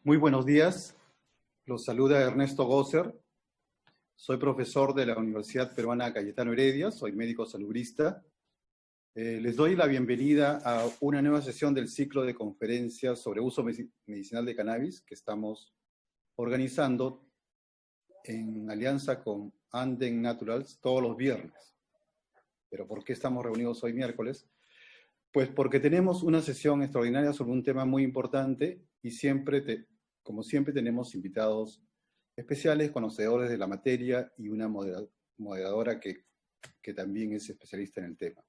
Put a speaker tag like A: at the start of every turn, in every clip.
A: Muy buenos días, los saluda Ernesto Gosser, soy profesor de la Universidad Peruana Cayetano Heredia, soy médico salubrista. Les doy la bienvenida a una nueva sesión del ciclo de conferencias sobre uso medicinal de cannabis que estamos organizando en alianza con Anden Naturals todos los viernes. ¿Pero por qué estamos reunidos hoy miércoles? Pues porque tenemos una sesión extraordinaria sobre un tema muy importante y como siempre tenemos invitados especiales, conocedores de la materia y una moderadora que también es especialista en el tema.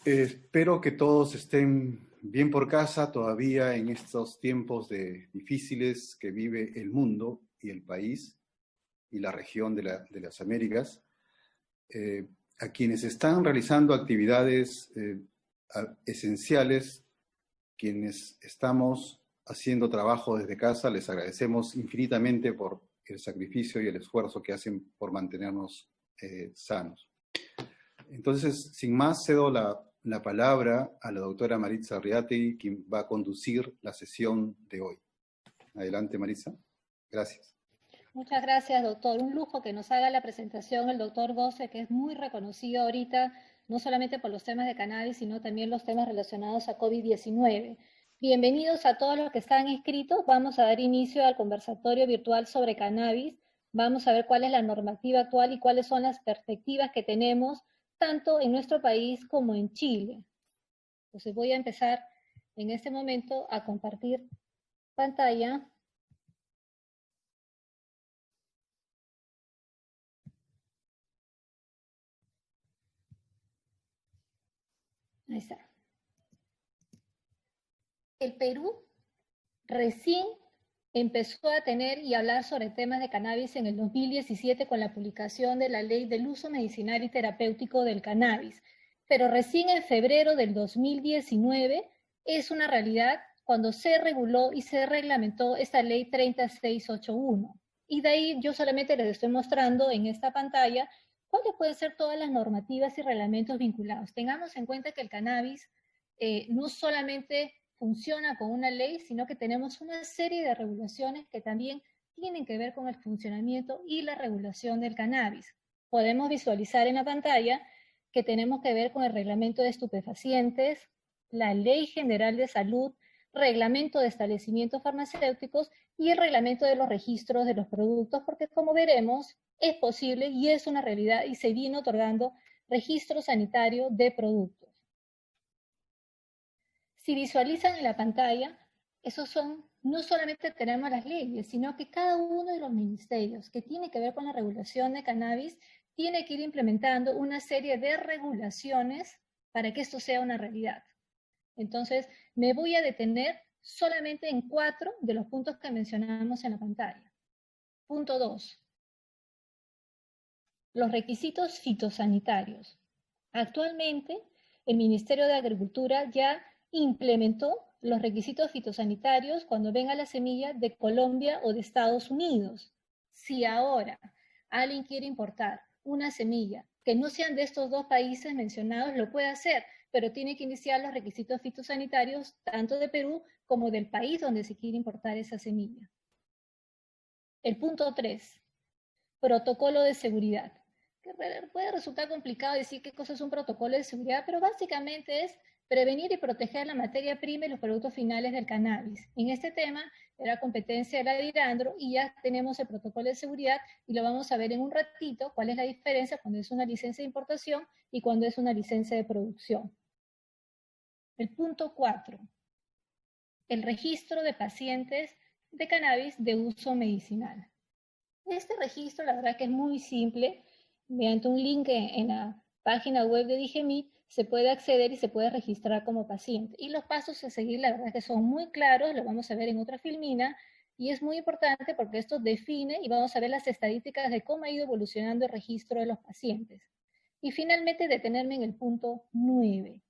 A: Espero que todos estén bien por casa todavía en estos tiempos difíciles que vive el mundo y el país y la región de las Américas. A quienes están realizando actividades esenciales, quienes estamos haciendo trabajo desde casa, les agradecemos infinitamente por el sacrificio y el esfuerzo que hacen por mantenernos sanos. Entonces, sin más, cedo la palabra a la doctora Maritza Arriategui, quien va a conducir la sesión de hoy. Adelante, Maritza. Gracias.
B: Muchas gracias, doctor. Un lujo que nos haga la presentación el doctor Gosser, que es muy reconocido ahorita, no solamente por los temas de cannabis, sino también los temas relacionados a COVID-19. Bienvenidos a todos los que están inscritos. Vamos a dar inicio al conversatorio virtual sobre cannabis. Vamos a ver cuál es la normativa actual y cuáles son las perspectivas que tenemos, tanto en nuestro país como en Chile. Entonces voy a empezar en este momento a compartir pantalla. Ahí está. El Perú recién empezó a tener y hablar sobre temas de cannabis en el 2017 con la publicación de la Ley del Uso Medicinal y Terapéutico del Cannabis, pero recién en febrero del 2019 es una realidad cuando se reguló y se reglamentó esta Ley 3681. Y de ahí yo solamente les estoy mostrando en esta pantalla cuáles pueden ser todas las normativas y reglamentos vinculados. Tengamos en cuenta que el cannabis no solamente funciona con una ley, sino que tenemos una serie de regulaciones que también tienen que ver con el funcionamiento y la regulación del cannabis. Podemos visualizar en la pantalla que tenemos que ver con el reglamento de estupefacientes, la Ley General de Salud, reglamento de establecimientos farmacéuticos y el reglamento de los registros de los productos, porque como veremos, es posible y es una realidad y se viene otorgando registro sanitario de productos. Si visualizan en la pantalla, esos son, no solamente tenemos las leyes, sino que cada uno de los ministerios que tiene que ver con la regulación de cannabis tiene que ir implementando una serie de regulaciones para que esto sea una realidad. Entonces, me voy a detener solamente en 4 de los puntos que mencionamos en la pantalla. Punto 2. Los requisitos fitosanitarios. Actualmente, el Ministerio de Agricultura ya implementó los requisitos fitosanitarios cuando venga la semilla de Colombia o de Estados Unidos. Si ahora alguien quiere importar una semilla que no sean de estos dos países mencionados, lo puede hacer, pero tiene que iniciar los requisitos fitosanitarios tanto de Perú como del país donde se quiere importar esa semilla. El punto 3, protocolo de seguridad. Que puede resultar complicado decir qué cosa es un protocolo de seguridad, pero básicamente es prevenir y proteger la materia prima y los productos finales del cannabis. En este tema era competencia de la DIRANDRO y ya tenemos el protocolo de seguridad y lo vamos a ver en un ratito cuál es la diferencia cuando es una licencia de importación y cuando es una licencia de producción. El punto 4, el registro de pacientes de cannabis de uso medicinal. Este registro, la verdad que es muy simple. Mediante un link en la página web de Digemit se puede acceder y se puede registrar como paciente. Y los pasos a seguir, la verdad que son muy claros, lo vamos a ver en otra filmina, y es muy importante porque esto define y vamos a ver las estadísticas de cómo ha ido evolucionando el registro de los pacientes. Y finalmente detenerme en el punto 9.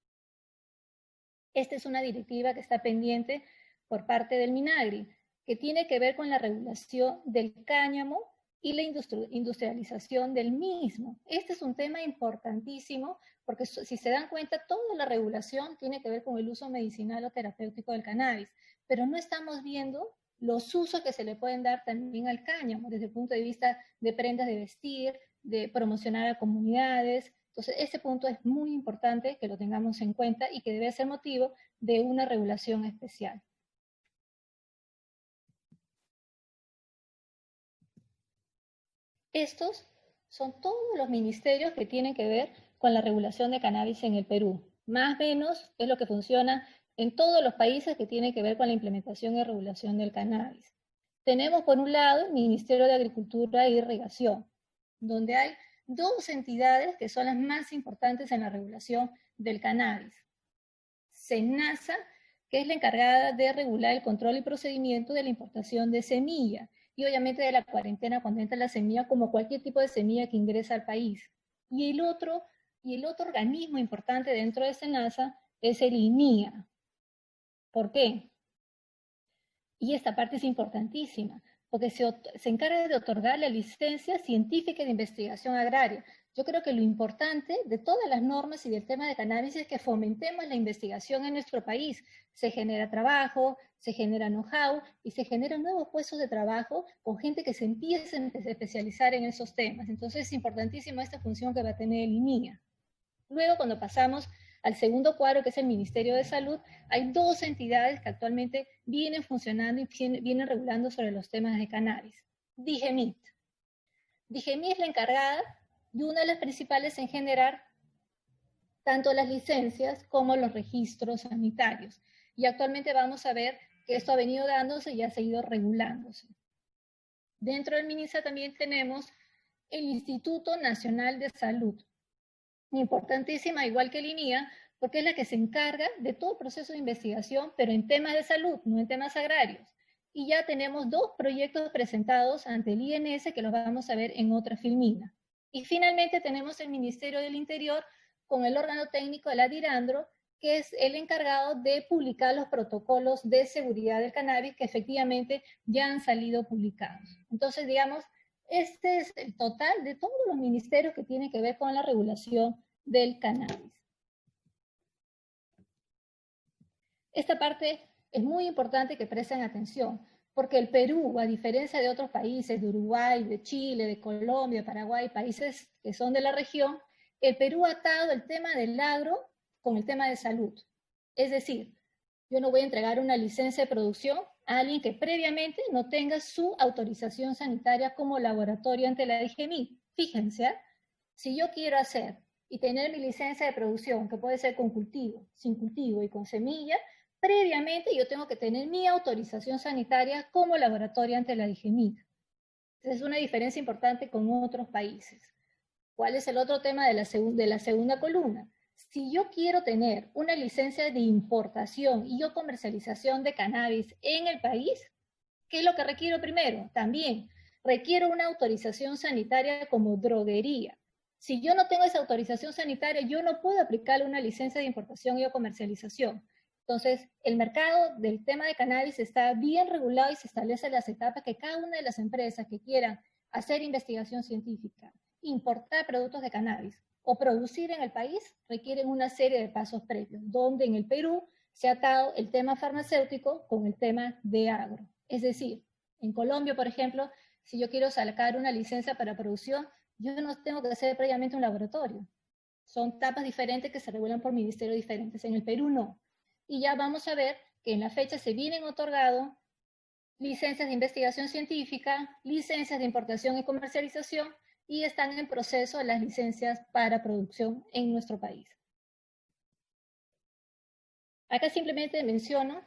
B: Esta es una directiva que está pendiente por parte del MINAGRI, que tiene que ver con la regulación del cáñamo y la industrialización del mismo. Este es un tema importantísimo porque si se dan cuenta, toda la regulación tiene que ver con el uso medicinal o terapéutico del cannabis, pero no estamos viendo los usos que se le pueden dar también al cáñamo desde el punto de vista de prendas de vestir, de promocionar a comunidades. Entonces, ese punto es muy importante que lo tengamos en cuenta y que debe ser motivo de una regulación especial. Estos son todos los ministerios que tienen que ver con la regulación de cannabis en el Perú. Más o menos es lo que funciona en todos los países que tienen que ver con la implementación y regulación del cannabis. Tenemos por un lado el Ministerio de Agricultura e Irrigación, donde hay dos entidades que son las más importantes en la regulación del cannabis. SENASA, que es la encargada de regular el control y procedimiento de la importación de semilla, y obviamente de la cuarentena cuando entra la semilla, como cualquier tipo de semilla que ingresa al país. Y el otro organismo importante dentro de SENASA es el INIA. ¿Por qué? Y esta parte es importantísima, porque se encarga de otorgar la licencia científica de investigación agraria. Yo creo que lo importante de todas las normas y del tema de cannabis es que fomentemos la investigación en nuestro país. Se genera trabajo, se genera know-how y se generan nuevos puestos de trabajo con gente que se empiece a especializar en esos temas. Entonces es importantísima esta función que va a tener el INIA. Luego, cuando pasamos al segundo cuadro, que es el Ministerio de Salud, hay dos entidades que actualmente vienen funcionando y vienen regulando sobre los temas de cannabis. DIGEMIT. DIGEMIT es la encargada y una de las principales en generar tanto las licencias como los registros sanitarios. Y actualmente vamos a ver que esto ha venido dándose y ha seguido regulándose. Dentro del MINISA también tenemos el Instituto Nacional de Salud, importantísima, igual que el INIA, porque es la que se encarga de todo el proceso de investigación, pero en temas de salud, no en temas agrarios. Y ya tenemos dos proyectos presentados ante el INS que los vamos a ver en otra filmina. Y finalmente tenemos el Ministerio del Interior con el órgano técnico de la DIRANDRO, que es el encargado de publicar los protocolos de seguridad del cannabis que efectivamente ya han salido publicados. Entonces, digamos, este es el total de todos los ministerios que tienen que ver con la regulación del cannabis. Esta parte es muy importante que presten atención, porque el Perú, a diferencia de otros países, de Uruguay, de Chile, de Colombia, Paraguay, países que son de la región, el Perú ha atado el tema del agro con el tema de salud. Es decir, yo no voy a entregar una licencia de producción a alguien que previamente no tenga su autorización sanitaria como laboratorio ante la DGMI. Fíjense, si yo quiero hacer y tener mi licencia de producción, que puede ser con cultivo, sin cultivo y con semilla, previamente yo tengo que tener mi autorización sanitaria como laboratorio ante la DGMI. Es una diferencia importante con otros países. ¿Cuál es el otro tema de la segunda columna? Si yo quiero tener una licencia de importación y o comercialización de cannabis en el país, ¿qué es lo que requiero primero? También requiero una autorización sanitaria como droguería. Si yo no tengo esa autorización sanitaria, yo no puedo aplicarle una licencia de importación y o comercialización. Entonces, el mercado del tema de cannabis está bien regulado y se establecen las etapas que cada una de las empresas que quieran hacer investigación científica, importar productos de cannabis o producir en el país, requieren una serie de pasos previos, donde en el Perú se ha atado el tema farmacéutico con el tema de agro. Es decir, en Colombia, por ejemplo, si yo quiero sacar una licencia para producción, yo no tengo que hacer previamente un laboratorio. Son etapas diferentes que se regulan por ministerios diferentes. En el Perú no. Y ya vamos a ver que en la fecha se vienen otorgando licencias de investigación científica, licencias de importación y comercialización, y están en proceso las licencias para producción en nuestro país. Acá simplemente menciono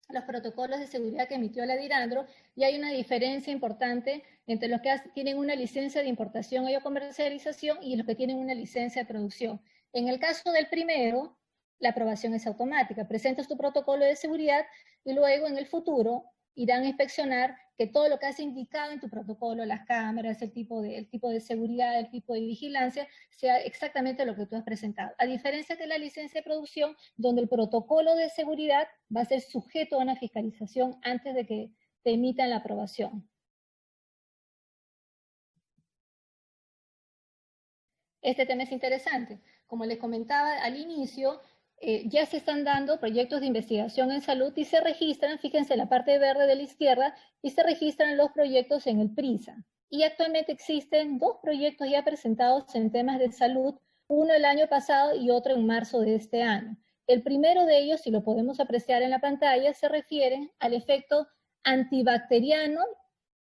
B: los protocolos de seguridad que emitió la DIRANDRO y hay una diferencia importante entre los que tienen una licencia de importación o comercialización y los que tienen una licencia de producción. En el caso del primero, la aprobación es automática. Presentas tu protocolo de seguridad y luego en el futuro irán a inspeccionar que todo lo que has indicado en tu protocolo, las cámaras, el tipo de seguridad, el tipo de vigilancia, sea exactamente lo que tú has presentado. A diferencia de la licencia de producción, donde el protocolo de seguridad va a ser sujeto a una fiscalización antes de que te emitan la aprobación. este tema es interesante. Como les comentaba al inicio, ya se están dando proyectos de investigación en salud y se registran, fíjense en la parte verde de la izquierda, y se registran los proyectos en el PRISA. Y actualmente existen 2 proyectos ya presentados en temas de salud, uno el año pasado y otro en marzo de este año. El primero de ellos, si lo podemos apreciar en la pantalla, se refiere al efecto antibacteriano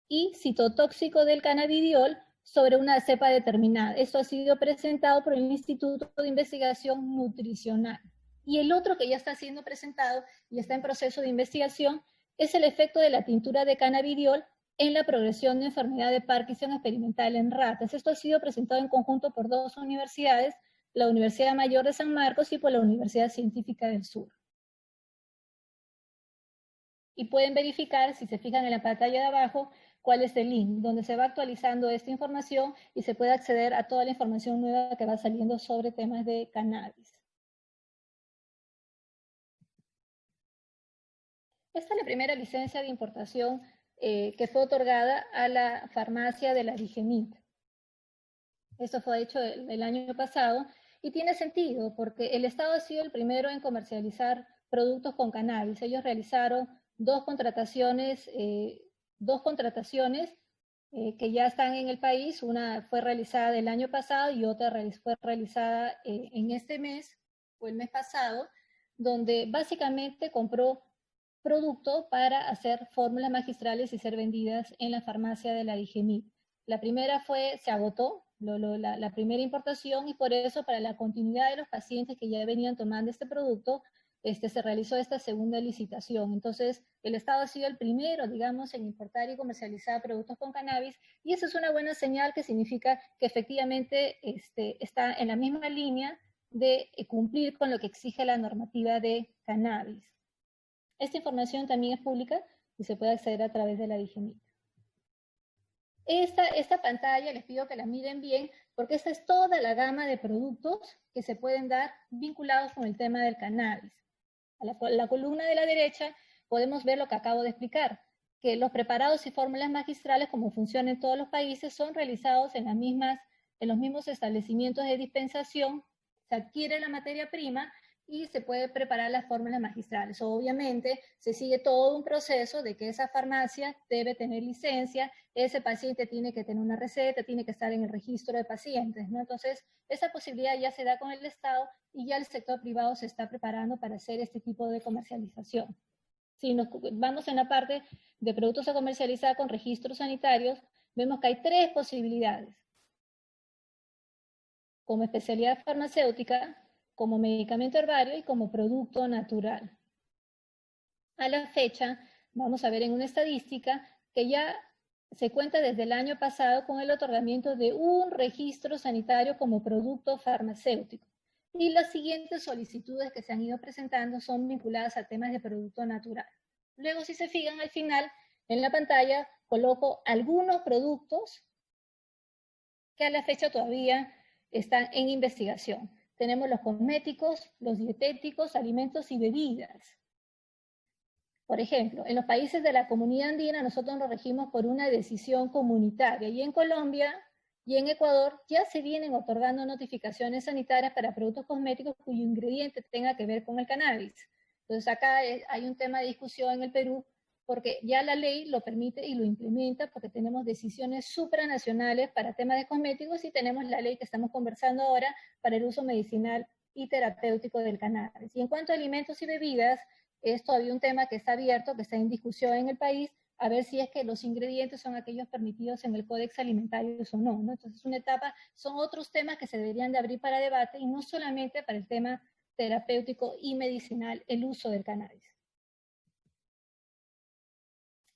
B: y citotóxico del cannabidiol sobre una cepa determinada. Esto ha sido presentado por el Instituto de Investigación Nutricional. Y el otro que ya está siendo presentado y está en proceso de investigación es el efecto de la tintura de cannabidiol en la progresión de enfermedad de Parkinson experimental en ratas. Esto ha sido presentado en conjunto por 2 universidades, la Universidad Mayor de San Marcos y por la Universidad Científica del Sur. Y pueden verificar, si se fijan en la pantalla de abajo, cuál es el link, donde se va actualizando esta información y se puede acceder a toda la información nueva que va saliendo sobre temas de cannabis. Esta es la primera licencia de importación que fue otorgada a la farmacia de la Digemit. Esto fue hecho el año pasado y tiene sentido porque el Estado ha sido el primero en comercializar productos con cannabis. Ellos realizaron 2 contrataciones, que ya están en el país. Una fue realizada el año pasado y otra fue realizada en este mes o el mes pasado, donde básicamente compró producto para hacer fórmulas magistrales y ser vendidas en la farmacia de la Digemit. La primera se agotó, la primera importación, y por eso para la continuidad de los pacientes que ya venían tomando este producto, se realizó esta segunda licitación. Entonces, el Estado ha sido el primero, digamos, en importar y comercializar productos con cannabis, y eso es una buena señal que significa que efectivamente está en la misma línea de cumplir con lo que exige la normativa de cannabis. Esta información también es pública y se puede acceder a través de la Digemit. Esta pantalla les pido que la miren bien porque esta es toda la gama de productos que se pueden dar vinculados con el tema del cannabis. A la columna de la derecha podemos ver lo que acabo de explicar, que los preparados y fórmulas magistrales, como funciona en todos los países, son realizados en los mismos establecimientos de dispensación. Se adquiere la materia prima y se puede preparar las fórmulas magistrales. Obviamente se sigue todo un proceso de que esa farmacia debe tener licencia, ese paciente tiene que tener una receta, tiene que estar en el registro de pacientes, ¿no? Entonces, esa posibilidad ya se da con el Estado y ya el sector privado se está preparando para hacer este tipo de comercialización. Si nos vamos en la parte de productos a comercializar con registros sanitarios, vemos que hay 3 posibilidades. Como especialidad farmacéutica, como medicamento herbario y como producto natural. A la fecha, vamos a ver en una estadística que ya se cuenta desde el año pasado con el otorgamiento de un registro sanitario como producto farmacéutico. Y las siguientes solicitudes que se han ido presentando son vinculadas a temas de producto natural. Luego, si se fijan al final, en la pantalla coloco algunos productos que a la fecha todavía están en investigación. Tenemos los cosméticos, los dietéticos, alimentos y bebidas. Por ejemplo, en los países de la Comunidad Andina nosotros nos regimos por una decisión comunitaria y en Colombia y en Ecuador ya se vienen otorgando notificaciones sanitarias para productos cosméticos cuyo ingrediente tenga que ver con el cannabis. Entonces acá hay un tema de discusión en el Perú porque ya la ley lo permite y lo implementa porque tenemos decisiones supranacionales para temas de cosméticos y tenemos la ley que estamos conversando ahora para el uso medicinal y terapéutico del cannabis. Y en cuanto a alimentos y bebidas, es todavía un tema que está abierto, que está en discusión en el país, a ver si es que los ingredientes son aquellos permitidos en el Códex Alimentario o no, ¿no? Entonces, una etapa, son otros temas que se deberían de abrir para debate y no solamente para el tema terapéutico y medicinal, el uso del cannabis.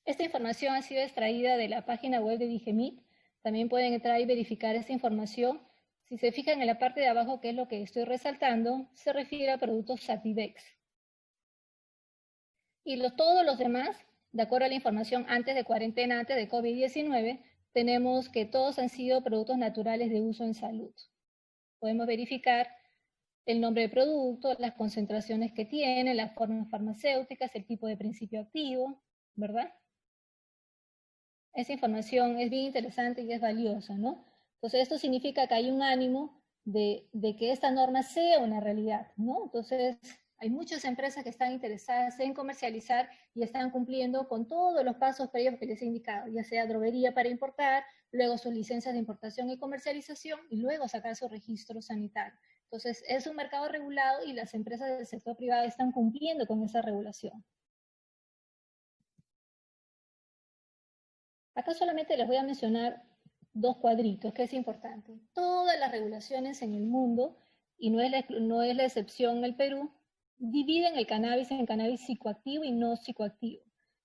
B: Esta información ha sido extraída de la página web de Digemit. También pueden entrar y verificar esta información. Si se fijan en la parte de abajo, que es lo que estoy resaltando, se refiere a productos Sativex. Y todos los demás, de acuerdo a la información antes de cuarentena, antes de COVID-19, tenemos que todos han sido productos naturales de uso en salud. Podemos verificar el nombre del producto, las concentraciones que tiene, las formas farmacéuticas, el tipo de principio activo, ¿verdad? Esa información es bien interesante y es valiosa, ¿no? Entonces, esto significa que hay un ánimo de que esta norma sea una realidad, ¿no? Entonces, hay muchas empresas que están interesadas en comercializar y están cumpliendo con todos los pasos previos que les he indicado, ya sea droguería para importar, luego sus licencias de importación y comercialización, y luego sacar su registro sanitario. Entonces, es un mercado regulado y las empresas del sector privado están cumpliendo con esa regulación. Acá solamente les voy a mencionar dos cuadritos, que es importante. Todas las regulaciones en el mundo, y no es la excepción el Perú, dividen el cannabis en cannabis psicoactivo y no psicoactivo,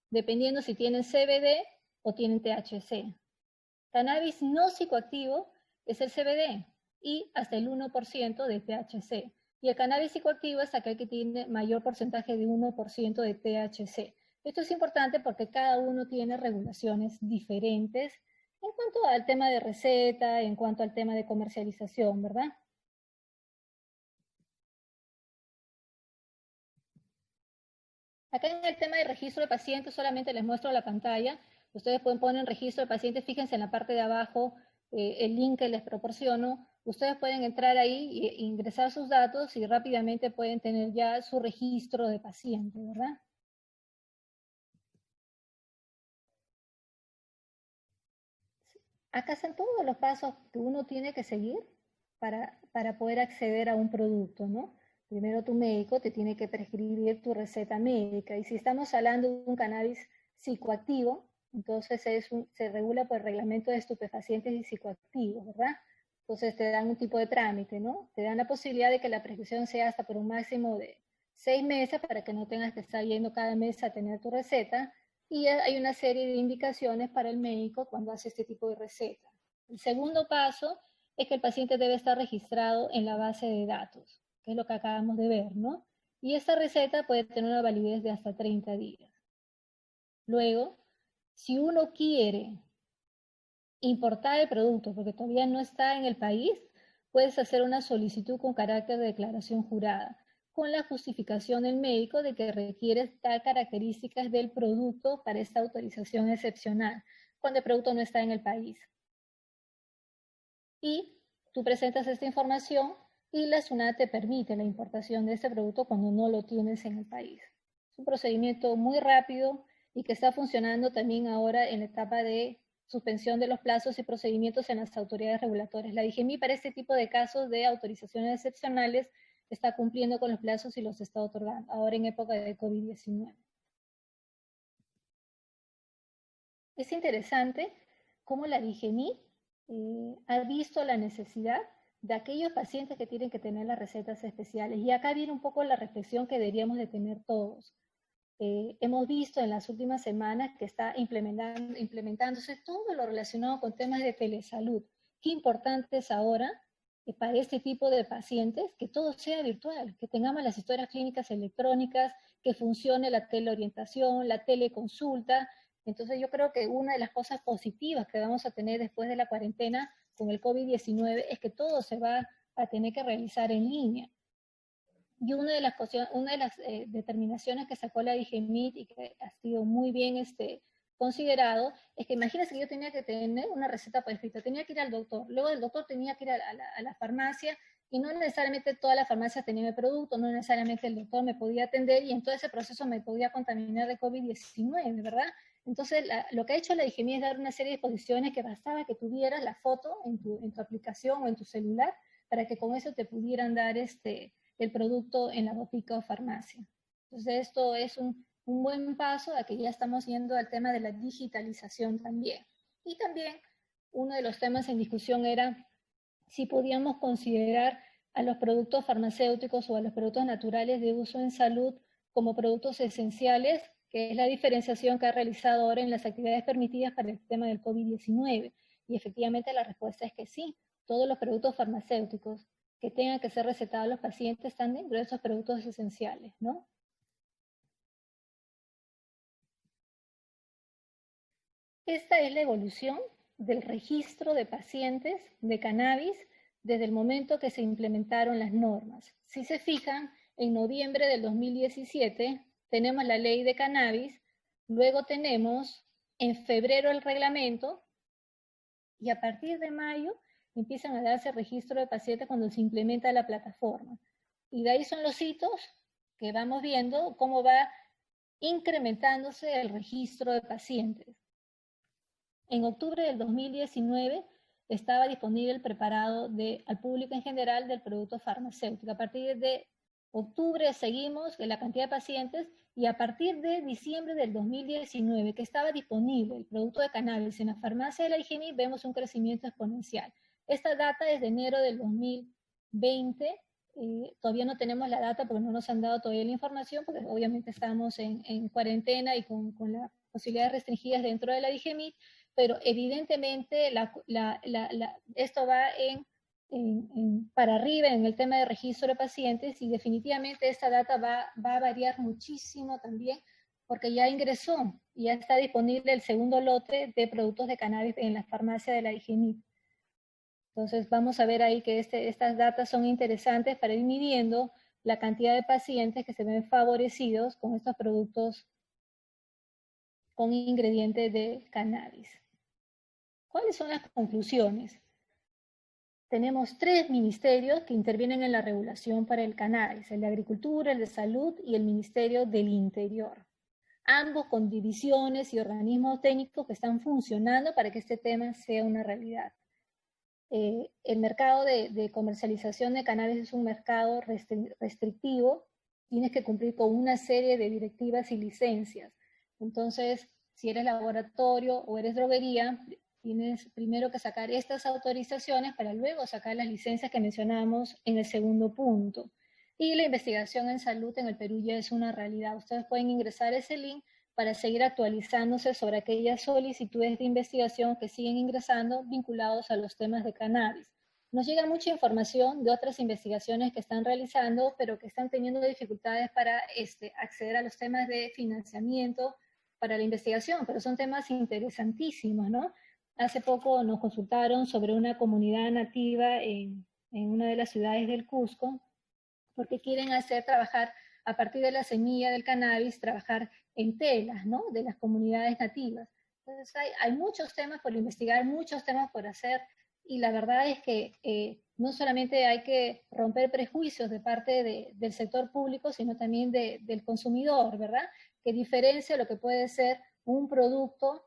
B: dependiendo si tienen CBD o tienen THC. Cannabis no psicoactivo es el CBD y hasta el 1% de THC. Y el cannabis psicoactivo es aquel que tiene mayor porcentaje de 1% de THC. Esto es importante porque cada uno tiene regulaciones diferentes en cuanto al tema de receta, en cuanto al tema de comercialización, ¿verdad? Acá en el tema de registro de pacientes solamente les muestro la pantalla. Ustedes pueden poner registro de pacientes, fíjense en la parte de abajo, el link que les proporciono. Ustedes pueden entrar ahí e ingresar sus datos y rápidamente pueden tener ya su registro de paciente, ¿verdad? Acá están todos los pasos que uno tiene que seguir para poder acceder a un producto, ¿no? Primero tu médico te tiene que prescribir tu receta médica y si estamos hablando de un cannabis psicoactivo, entonces se regula por el reglamento de estupefacientes y psicoactivos, ¿verdad? Entonces te dan un tipo de trámite, ¿no? Te dan la posibilidad de que la prescripción sea hasta por un máximo de 6 meses para que no tengas que estar yendo cada mes a tener tu receta y hay una serie de indicaciones para el médico cuando hace este tipo de receta. El segundo paso es que el paciente debe estar registrado en la base de datos, que es lo que acabamos de ver, ¿no? Y esta receta puede tener una validez de hasta 30 días. Luego, si uno quiere importar el producto porque todavía no está en el país, puedes hacer una solicitud con carácter de declaración jurada, con la justificación del médico de que requiere tal características del producto para esta autorización excepcional, cuando el producto no está en el país. Y tú presentas esta información y la SUNAT te permite la importación de este producto cuando no lo tienes en el país. Es un procedimiento muy rápido y que está funcionando también ahora en la etapa de suspensión de los plazos y procedimientos en las autoridades regulatorias. La DGMI para este tipo de casos de autorizaciones excepcionales está cumpliendo con los plazos y los está otorgando, ahora en época de COVID-19. Es interesante cómo la DGMI ha visto la necesidad de aquellos pacientes que tienen que tener las recetas especiales. Y acá viene un poco la reflexión que deberíamos de tener todos. Hemos visto en las últimas semanas que está implementándose todo lo relacionado con temas de telesalud. Qué importante es ahora para este tipo de pacientes que todo sea virtual, que tengamos las historias clínicas electrónicas, que funcione la teleorientación, la teleconsulta. Entonces yo creo que una de las cosas positivas que vamos a tener después de la cuarentena con el COVID-19 es que todo se va a tener que realizar en línea. Y una de las determinaciones que sacó la DGMIT y que ha sido muy bien considerado es que imagínense que yo tenía que tener una receta por escrito, tenía que ir al doctor, luego del doctor tenía que ir a la farmacia y no necesariamente todas las farmacias tenían el producto, no necesariamente el doctor me podía atender y en todo ese proceso me podía contaminar de COVID-19, ¿verdad? Entonces, lo que ha hecho la DGMIT es dar una serie de disposiciones que bastaba que tuvieras la foto en tu aplicación o en tu celular para que con eso te pudieran dar el producto en la botica o farmacia. Entonces, esto es un buen paso a que ya estamos yendo al tema de la digitalización también. Y también uno de los temas en discusión era si podíamos considerar a los productos farmacéuticos o a los productos naturales de uso en salud como productos esenciales, que es la diferenciación que ha realizado ahora en las actividades permitidas para el tema del COVID-19. Y efectivamente la respuesta es que sí, todos los productos farmacéuticos que tengan que ser recetados a los pacientes están dentro de esos productos esenciales, ¿no? Esta es la evolución del registro de pacientes de cannabis desde el momento que se implementaron las normas. Si se fijan, en noviembre del 2017 tenemos la ley de cannabis, luego tenemos en febrero el reglamento y a partir de mayo empiezan a darse registro de pacientes cuando se implementa la plataforma. Y de ahí son los hitos que vamos viendo cómo va incrementándose el registro de pacientes. En octubre del 2019 estaba disponible el preparado al público en general del producto farmacéutico. A partir de octubre seguimos la cantidad de pacientes y a partir de diciembre del 2019 que estaba disponible el producto de cannabis en la farmacia de la IGMI, vemos un crecimiento exponencial. Esta data es de enero del 2020. Todavía no tenemos la data porque no nos han dado todavía la información, porque obviamente estamos en cuarentena y con las posibilidades restringidas dentro de la IGMI, pero evidentemente esto va para arriba en el tema de registro de pacientes y definitivamente esta data va a variar muchísimo también porque ya ingresó, ya está disponible el segundo lote de productos de cannabis en la farmacia de la IGMI. Entonces vamos a ver ahí que estas datas son interesantes para ir midiendo la cantidad de pacientes que se ven favorecidos con estos productos con ingredientes de cannabis. ¿Cuáles son las conclusiones? Tenemos 3 ministerios que intervienen en la regulación para el cannabis, el de Agricultura, el de Salud y el Ministerio del Interior. Ambos con divisiones y organismos técnicos que están funcionando para que este tema sea una realidad. El mercado de comercialización de cannabis es un mercado restrictivo, tienes que cumplir con una serie de directivas y licencias. Entonces, si eres laboratorio o eres droguería, tienes primero que sacar estas autorizaciones para luego sacar las licencias que mencionamos en el segundo punto. Y la investigación en salud en el Perú ya es una realidad. Ustedes pueden ingresar ese link para seguir actualizándose sobre aquellas solicitudes de investigación que siguen ingresando vinculados a los temas de cannabis. Nos llega mucha información de otras investigaciones que están realizando, pero que están teniendo dificultades para acceder a los temas de financiamiento para la investigación, pero son temas interesantísimos, ¿no? Hace poco nos consultaron sobre una comunidad nativa en una de las ciudades del Cusco, porque quieren trabajar a partir de la semilla del cannabis, trabajar en telas, ¿no? De las comunidades nativas. Entonces hay muchos temas por investigar, muchos temas por hacer, y la verdad es que no solamente hay que romper prejuicios de parte del sector público, sino también del consumidor, ¿verdad? Que diferencia lo que puede ser un producto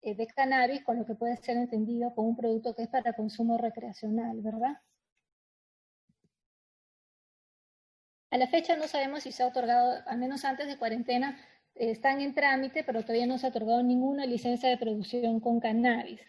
B: de cannabis con lo que puede ser entendido como un producto que es para consumo recreacional, ¿verdad? A la fecha no sabemos si se ha otorgado, al menos antes de cuarentena, están en trámite, pero todavía no se ha otorgado ninguna licencia de producción con cannabis.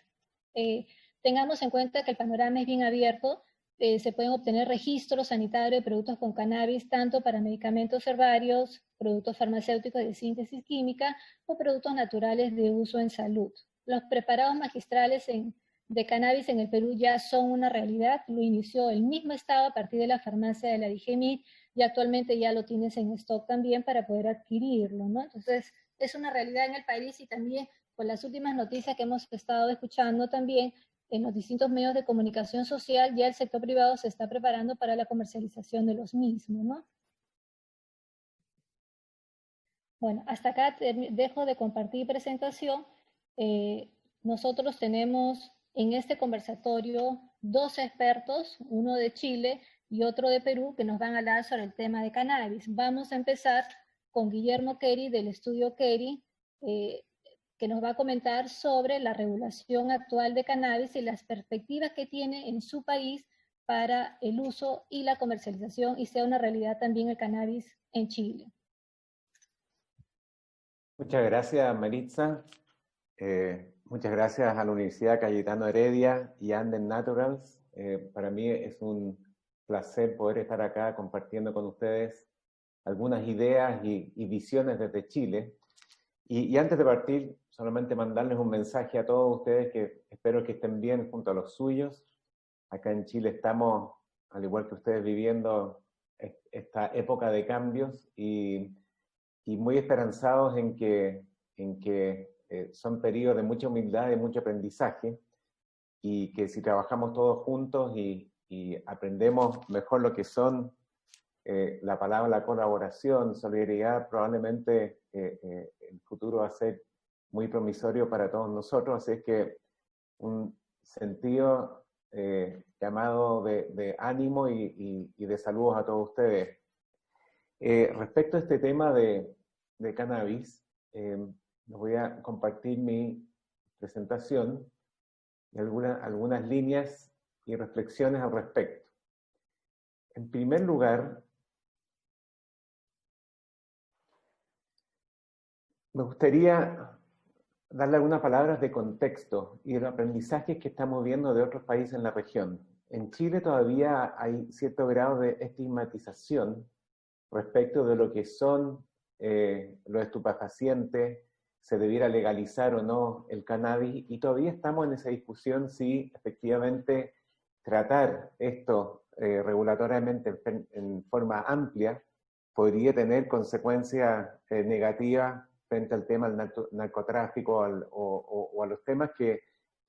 B: Tengamos en cuenta que el panorama es bien abierto, se pueden obtener registros sanitarios de productos con cannabis, tanto para medicamentos herbarios, productos farmacéuticos de síntesis química o productos naturales de uso en salud. Los preparados magistrales de cannabis en el Perú ya son una realidad, lo inició el mismo Estado a partir de la farmacia de la DIGEMIT, y actualmente ya lo tienes en stock también para poder adquirirlo, ¿no? Entonces, es una realidad en el país y también con las últimas noticias que hemos estado escuchando también en los distintos medios de comunicación social, ya el sector privado se está preparando para la comercialización de los mismos, ¿no? Bueno, hasta acá dejo de compartir presentación. Nosotros tenemos en este conversatorio 2 expertos, uno de Chile y otro de Perú, que nos van a hablar sobre el tema de cannabis. Vamos a empezar con Guillermo Keri del estudio Keri, que nos va a comentar sobre la regulación actual de cannabis y las perspectivas que tiene en su país para el uso y la comercialización y sea una realidad también el cannabis en Chile.
C: Muchas gracias, Maritza. Muchas gracias a la Universidad Cayetano Heredia y Anden Naturals. Para mí es un placer poder estar acá compartiendo con ustedes algunas ideas y visiones desde Chile. Y antes de partir, solamente mandarles un mensaje a todos ustedes que espero que estén bien junto a los suyos. Acá en Chile estamos, al igual que ustedes, viviendo esta época de cambios y muy esperanzados en que son periodos de mucha humildad y mucho aprendizaje, y que si trabajamos todos juntos y aprendemos mejor lo que son la palabra, la colaboración, solidaridad, probablemente el futuro va a ser muy promisorio para todos nosotros. Así es que un sentido llamado de ánimo y de saludos a todos ustedes. Respecto a este tema de cannabis, les voy a compartir mi presentación y algunas líneas y reflexiones al respecto. En primer lugar, me gustaría darle algunas palabras de contexto y de los aprendizajes que estamos viendo de otros países en la región. En Chile todavía hay cierto grado de estigmatización respecto de lo que son los estupefacientes, se debiera legalizar o no el cannabis, y todavía estamos en esa discusión si efectivamente tratar esto regulatoriamente en forma amplia podría tener consecuencias negativas frente al tema del narcotráfico o a los temas que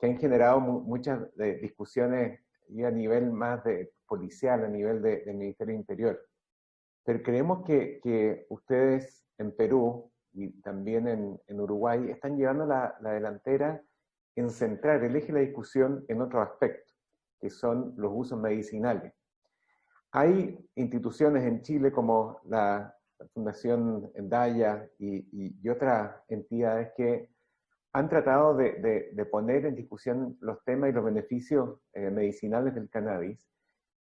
C: han generado muchas discusiones y a nivel más policial, a nivel del Ministerio del Interior. Pero creemos que ustedes en Perú y también en Uruguay están llevando la delantera en centrar el eje de la discusión en otros aspectos, que son los usos medicinales. Hay instituciones en Chile como la Fundación Daya y otras entidades que han tratado de poner en discusión los temas y los beneficios medicinales del cannabis.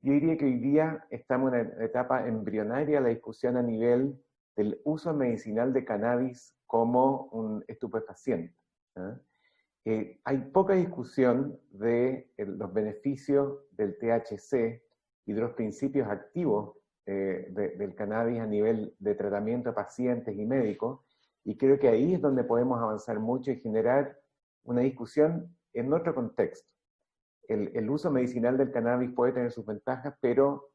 C: Yo diría que hoy día estamos en una etapa embrionaria de la discusión a nivel del uso medicinal de cannabis como un estupefaciente. Hay poca discusión de los beneficios del THC y de los principios activos del cannabis a nivel de tratamiento de pacientes y médicos, y creo que ahí es donde podemos avanzar mucho y generar una discusión en otro contexto. El uso medicinal del cannabis puede tener sus ventajas, pero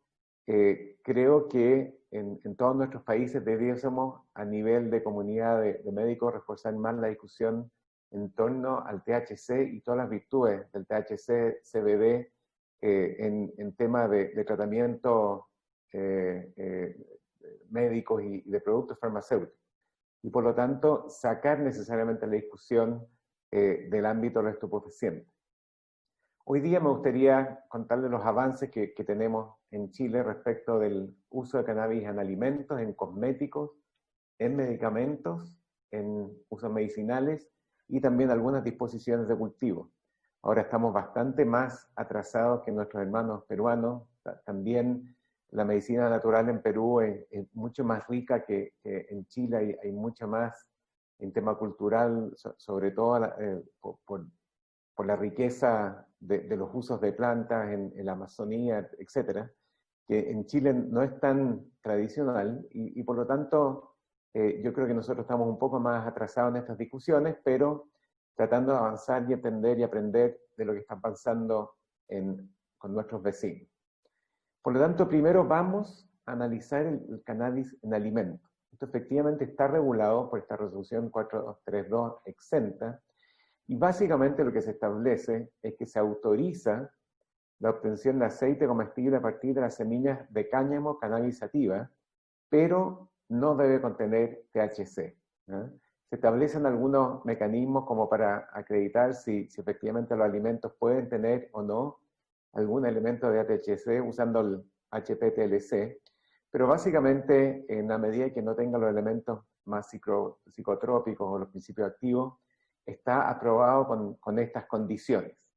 C: creo que en todos nuestros países debiésemos, a nivel de comunidad de médicos, reforzar más la discusión en torno al THC y todas las virtudes del THC, CBD, en temas de tratamiento médicos y de productos farmacéuticos. Y por lo tanto, sacar necesariamente la discusión del ámbito de los estupefacientes. Hoy día me gustaría contarles los avances que tenemos en Chile respecto del uso de cannabis en alimentos, en cosméticos, en medicamentos, en usos medicinales y también algunas disposiciones de cultivo. Ahora estamos bastante más atrasados que nuestros hermanos peruanos. También la medicina natural en Perú es mucho más rica que en Chile, hay mucho más en tema cultural, sobre todo por la riqueza de los usos de plantas en la Amazonía, etcétera, que en Chile no es tan tradicional y por lo tanto yo creo que nosotros estamos un poco más atrasados en estas discusiones, pero tratando de avanzar y entender y aprender de lo que está pasando con nuestros vecinos. Por lo tanto, primero vamos a analizar el cannabis en alimentos. Esto efectivamente está regulado por esta resolución 432 exenta, y básicamente lo que se establece es que se autoriza la obtención de aceite comestible a partir de las semillas de cáñamo cannabis sativa, pero no debe contener THC. Se establecen algunos mecanismos como para acreditar si efectivamente los alimentos pueden tener o no algún elemento de THC usando el HPTLC, pero básicamente en la medida que no tenga los elementos más psicotrópicos o los principios activos, está aprobado con estas condiciones.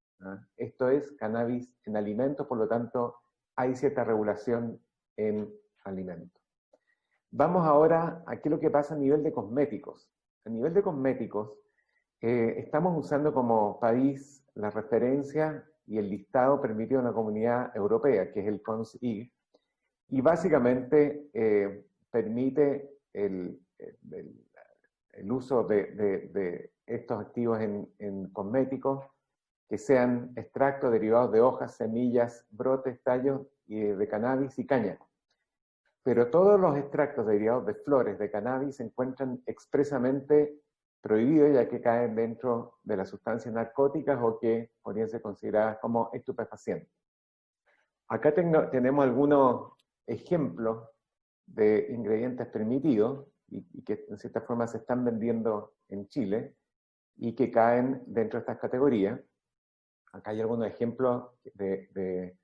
C: Esto es cannabis en alimentos, por lo tanto hay cierta regulación en alimentos. Vamos ahora a qué es lo que pasa a nivel de cosméticos. A nivel de cosméticos, estamos usando como país la referencia y el listado permitido en la Comunidad Europea, que es el CONS-I, y básicamente permite el uso de estos activos en cosméticos que sean extractos derivados de hojas, semillas, brotes, tallos de cannabis y cáñamo. Pero todos los extractos derivados de flores de cannabis se encuentran expresamente prohibidos, ya que caen dentro de las sustancias narcóticas o que podrían ser consideradas como estupefacientes. Acá tenemos algunos ejemplos de ingredientes permitidos y que en cierta forma se están vendiendo en Chile y que caen dentro de estas categorías. acá hay algunos ejemplos de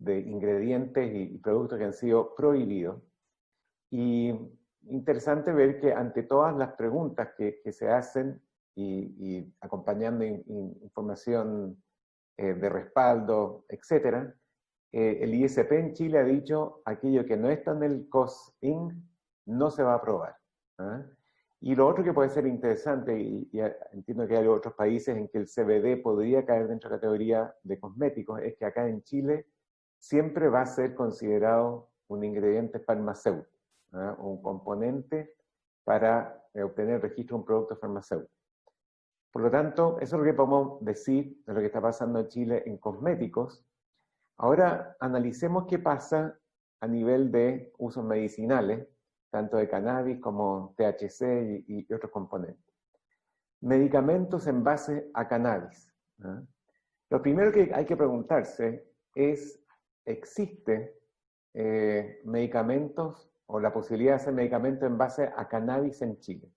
C: ingredientes y productos que han sido prohibidos. Y interesante ver que ante todas las preguntas que se hacen y acompañando información de respaldo, etc., el ISP en Chile ha dicho aquello que no está en el COSING no se va a aprobar. ¿Ah? Y lo otro que puede ser interesante, y entiendo que hay otros países en que el CBD podría caer dentro de la categoría de cosméticos, es que acá en Chile siempre va a ser considerado un ingrediente farmacéutico, ¿ah? Un componente para obtener registro de un producto farmacéutico. Por lo tanto, eso es lo que podemos decir de lo que está pasando en Chile en cosméticos. Ahora analicemos qué pasa a nivel de usos medicinales, tanto de cannabis como THC y otros componentes. Medicamentos en base a cannabis, ¿no? Lo primero que hay que preguntarse es, ¿existe medicamentos o la posibilidad de hacer medicamentos en base a cannabis en Chile?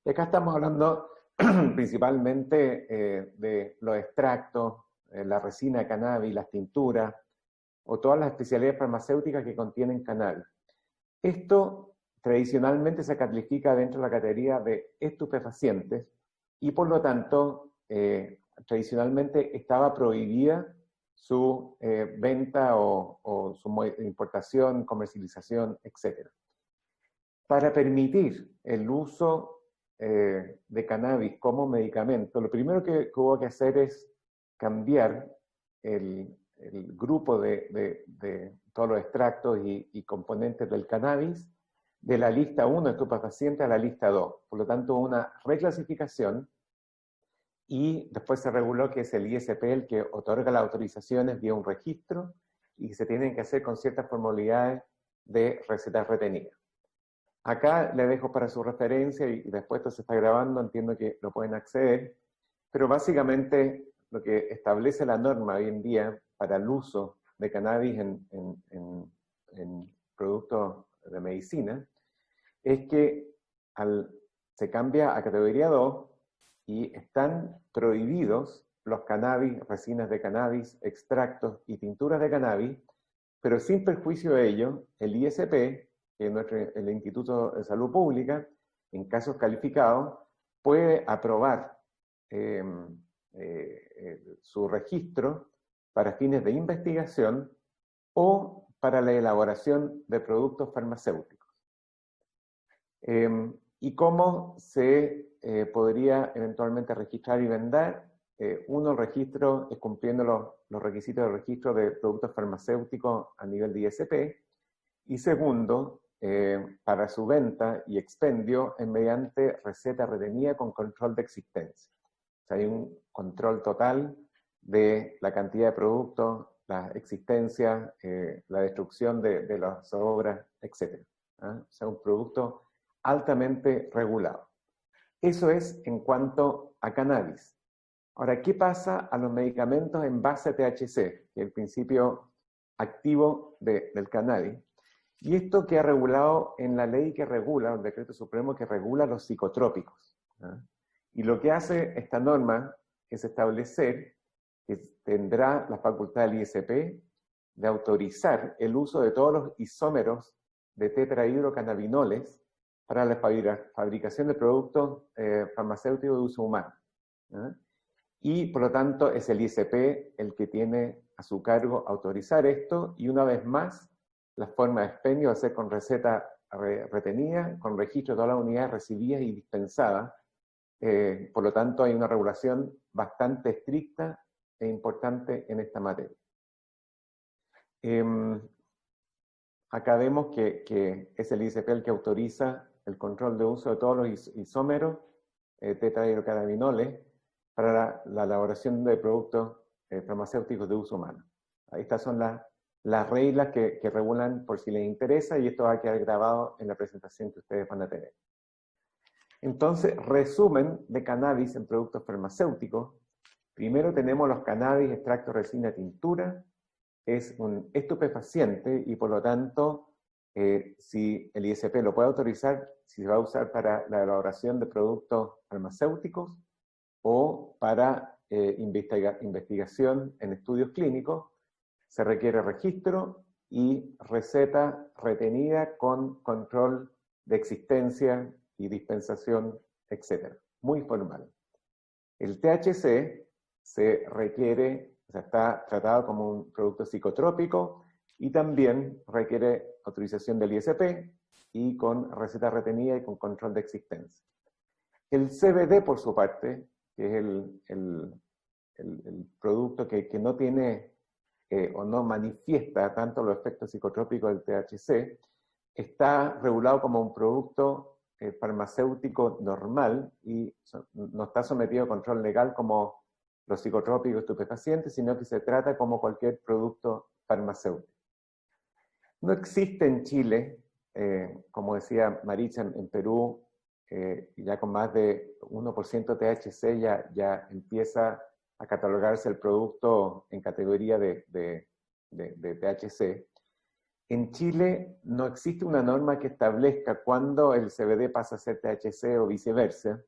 C: Y acá estamos hablando principalmente de los extractos, la resina de cannabis, las tinturas, o todas las especialidades farmacéuticas que contienen cannabis. Esto tradicionalmente se califica dentro de la categoría de estupefacientes y por lo tanto tradicionalmente estaba prohibida su venta o su importación, comercialización, etc. Para permitir el uso de cannabis como medicamento, lo primero que hubo que hacer es cambiar el grupo de todos los extractos y componentes del cannabis de la lista 1 estupefaciente a la lista 2. Por lo tanto, una reclasificación y después se reguló que es el ISP el que otorga las autorizaciones vía un registro y se tienen que hacer con ciertas formalidades de recetas retenidas. Acá le dejo para su referencia y después esto se está grabando, entiendo que lo pueden acceder, pero básicamente lo que establece la norma hoy en día para el uso de cannabis en productos de medicina es que se cambia a categoría 2 y están prohibidos los cannabis, resinas de cannabis, extractos y tinturas de cannabis, pero sin perjuicio de ello, el ISP, que es el Instituto de Salud Pública, en casos calificados, puede aprobar su registro para fines de investigación o para la elaboración de productos farmacéuticos. ¿Y cómo se podría eventualmente registrar y vender? Uno, el registro es cumpliendo los requisitos de registro de productos farmacéuticos a nivel de ISP. Y segundo, para su venta y expendio es mediante receta retenida con control de existencia. O sea, hay un control total de la cantidad de productos, la existencia, la destrucción de las obras, etc. ¿Ah? O sea, un producto altamente regulado. Eso es en cuanto a cannabis. Ahora, ¿qué pasa a los medicamentos en base a THC, que es el principio activo del cannabis? Y esto queda regulado en la ley que regula, el decreto supremo que regula los psicotrópicos, ¿ah? Y lo que hace esta norma es establecer que tendrá la facultad del ISP de autorizar el uso de todos los isómeros de tetrahidrocannabinoles para la fabricación de productos farmacéuticos de uso humano, ¿ah? Y por lo tanto es el ISP el que tiene a su cargo autorizar esto, y una vez más la forma de expendio va a ser con receta retenida, con registro de todas las unidades recibidas y dispensadas. Por lo tanto hay una regulación bastante estricta e importante en esta materia. Acá vemos que es el ISP el que autoriza el control de uso de todos los isómeros tetrahidrocannabinoles para la elaboración de productos farmacéuticos de uso humano. Estas son las reglas que regulan por si les interesa, y esto va a quedar grabado en la presentación que ustedes van a tener. Entonces, resumen de cannabis en productos farmacéuticos. Primero tenemos los cannabis, extracto, resina, tintura. Es un estupefaciente y por lo tanto, si el ISP lo puede autorizar, si se va a usar para la elaboración de productos farmacéuticos o para investigación en estudios clínicos, se requiere registro y receta retenida con control de existencia y dispensación, etc. Muy formal. El THC se requiere, o sea, está tratado como un producto psicotrópico y también requiere autorización del ISP y con receta retenida y con control de existencia. El CBD, por su parte, que es el producto que no tiene o no manifiesta tanto los efectos psicotrópicos del THC, está regulado como un producto farmacéutico normal y no está sometido a control legal como los psicotrópicos estupefacientes, sino que se trata como cualquier producto farmacéutico. No existe en Chile, como decía Maritza, en Perú, ya con más de 1% THC ya empieza a catalogarse el producto en categoría de THC. En Chile no existe una norma que establezca cuándo el CBD pasa a ser THC o viceversa,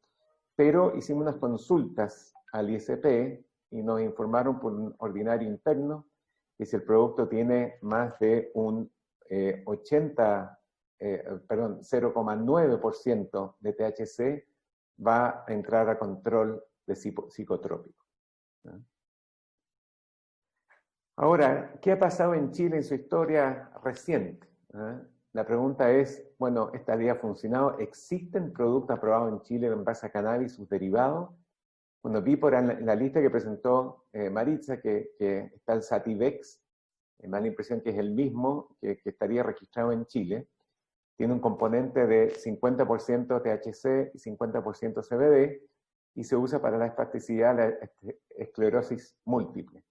C: pero hicimos unas consultas al ISP y nos informaron por un ordinario interno que si el producto tiene más de un 0,9% de THC, va a entrar a control de psicotrópico. Ahora, ¿qué ha pasado en Chile en su historia reciente? La pregunta es, bueno, ¿esta ley ha funcionado? ¿Existen productos aprobados en Chile en base a cannabis, sus derivados? Bueno, vi por la lista que presentó Maritza que está el Sativex, me da la impresión que es el mismo que estaría registrado en Chile. Tiene un componente de 50% THC y 50% CBD y se usa para la espasticidad, la esclerosis múltiple.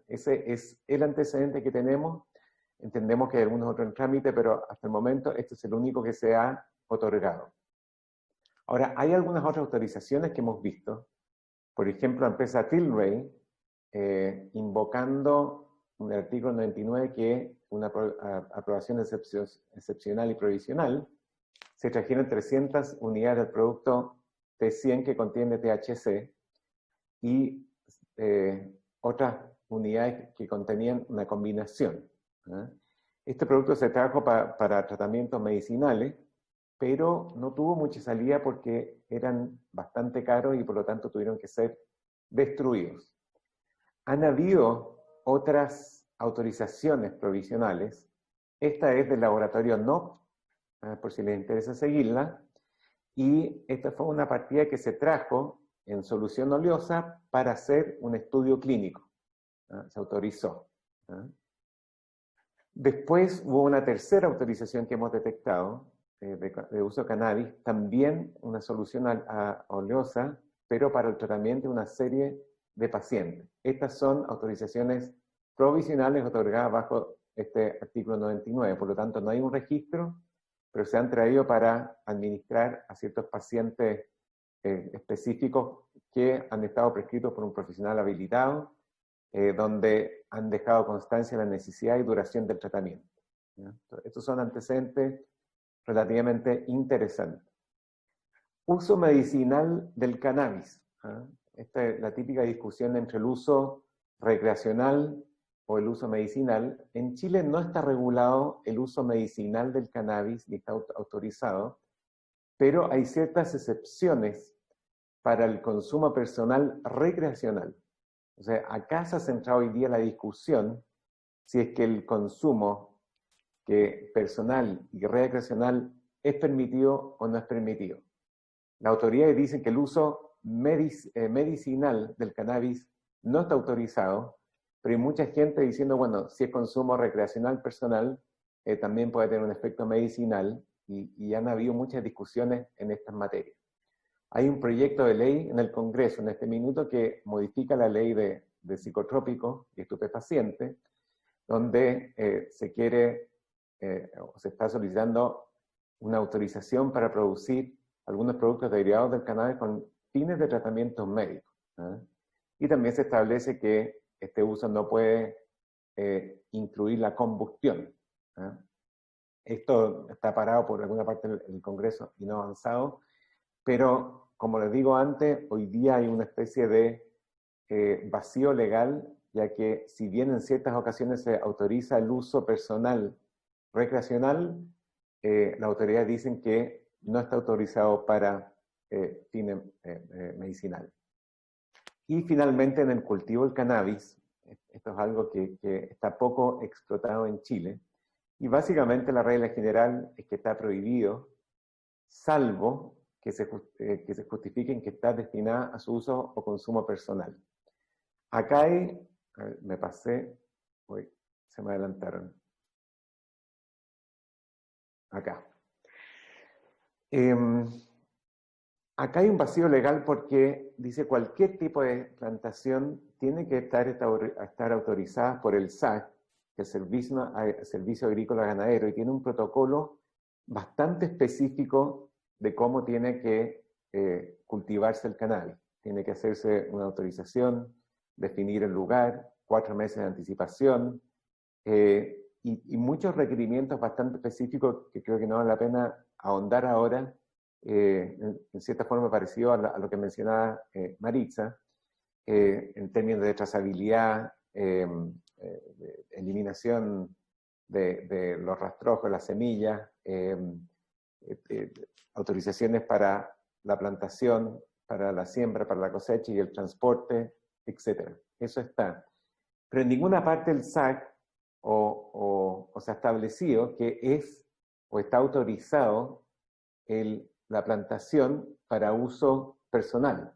C: Ese es el antecedente que tenemos. Entendemos que hay algunos otros en trámite, pero hasta el momento este es el único que se ha otorgado. Ahora, hay algunas otras autorizaciones que hemos visto. Por ejemplo, la empresa Tilray, invocando un artículo 99 que una aprobación excepcional y provisional, se trajeron 300 unidades del producto T100 que contiene THC y otras unidades que contenían una combinación. Este producto se trajo para tratamientos medicinales, pero no tuvo mucha salida porque eran bastante caros y por lo tanto tuvieron que ser destruidos. Han habido otras autorizaciones provisionales. Esta es del laboratorio NOP, por si les interesa seguirla, y esta fue una partida que se trajo en solución oleosa para hacer un estudio clínico. Se autorizó. Después hubo una tercera autorización que hemos detectado de uso de cannabis, también una solución oleosa, pero para el tratamiento de una serie de pacientes. Estas son autorizaciones provisionales otorgadas bajo este artículo 99, por lo tanto no hay un registro, pero se han traído para administrar a ciertos pacientes específicos que han estado prescritos por un profesional habilitado, donde han dejado constancia de la necesidad y duración del tratamiento. Estos son antecedentes relativamente interesantes. Uso medicinal del cannabis. Esta es la típica discusión entre el uso recreacional o el uso medicinal. En Chile no está regulado el uso medicinal del cannabis ni está autorizado, pero hay ciertas excepciones para el consumo personal recreacional. O sea, acá se ha centrado hoy día la discusión si es que el consumo personal y recreacional es permitido o no es permitido. Las autoridades dicen que el uso medicinal del cannabis no está autorizado, pero hay mucha gente diciendo, bueno, si es consumo recreacional personal, también puede tener un efecto medicinal, y han habido muchas discusiones en estas materias. Hay un proyecto de ley en el Congreso en este minuto que modifica la ley de psicotrópicos y estupefacientes, donde se quiere o se está solicitando una autorización para producir algunos productos derivados del cannabis con fines de tratamientos médicos. Y también se establece que este uso no puede incluir la combustión. Esto está parado por alguna parte del Congreso y no avanzado, pero como les digo antes, hoy día hay una especie de vacío legal, ya que si bien en ciertas ocasiones se autoriza el uso personal recreacional, las autoridades dicen que no está autorizado para fines medicinales. Y finalmente en el cultivo del cannabis, esto es algo que está poco explotado en Chile, y básicamente la regla general es que está prohibido, salvo que se justifiquen que está destinada a su uso o consumo personal. Acá hay, a ver, me pasé, uy, se me adelantaron. Acá. Acá hay un vacío legal porque dice cualquier tipo de plantación tiene que estar autorizada por el SAC, que es el Servicio Agrícola Ganadero, y tiene un protocolo bastante específico de cómo tiene que cultivarse el cannabis. Tiene que hacerse una autorización, definir el lugar, 4 meses de anticipación, y muchos requerimientos bastante específicos que creo que no vale la pena ahondar ahora, en cierta forma parecido a lo que mencionaba Maritza, en términos de trazabilidad, de eliminación de los rastrojos, las semillas, autorizaciones para la plantación, para la siembra, para la cosecha y el transporte, etc. Eso está. Pero en ninguna parte del SAC se ha establecido que es o está autorizado la plantación para uso personal.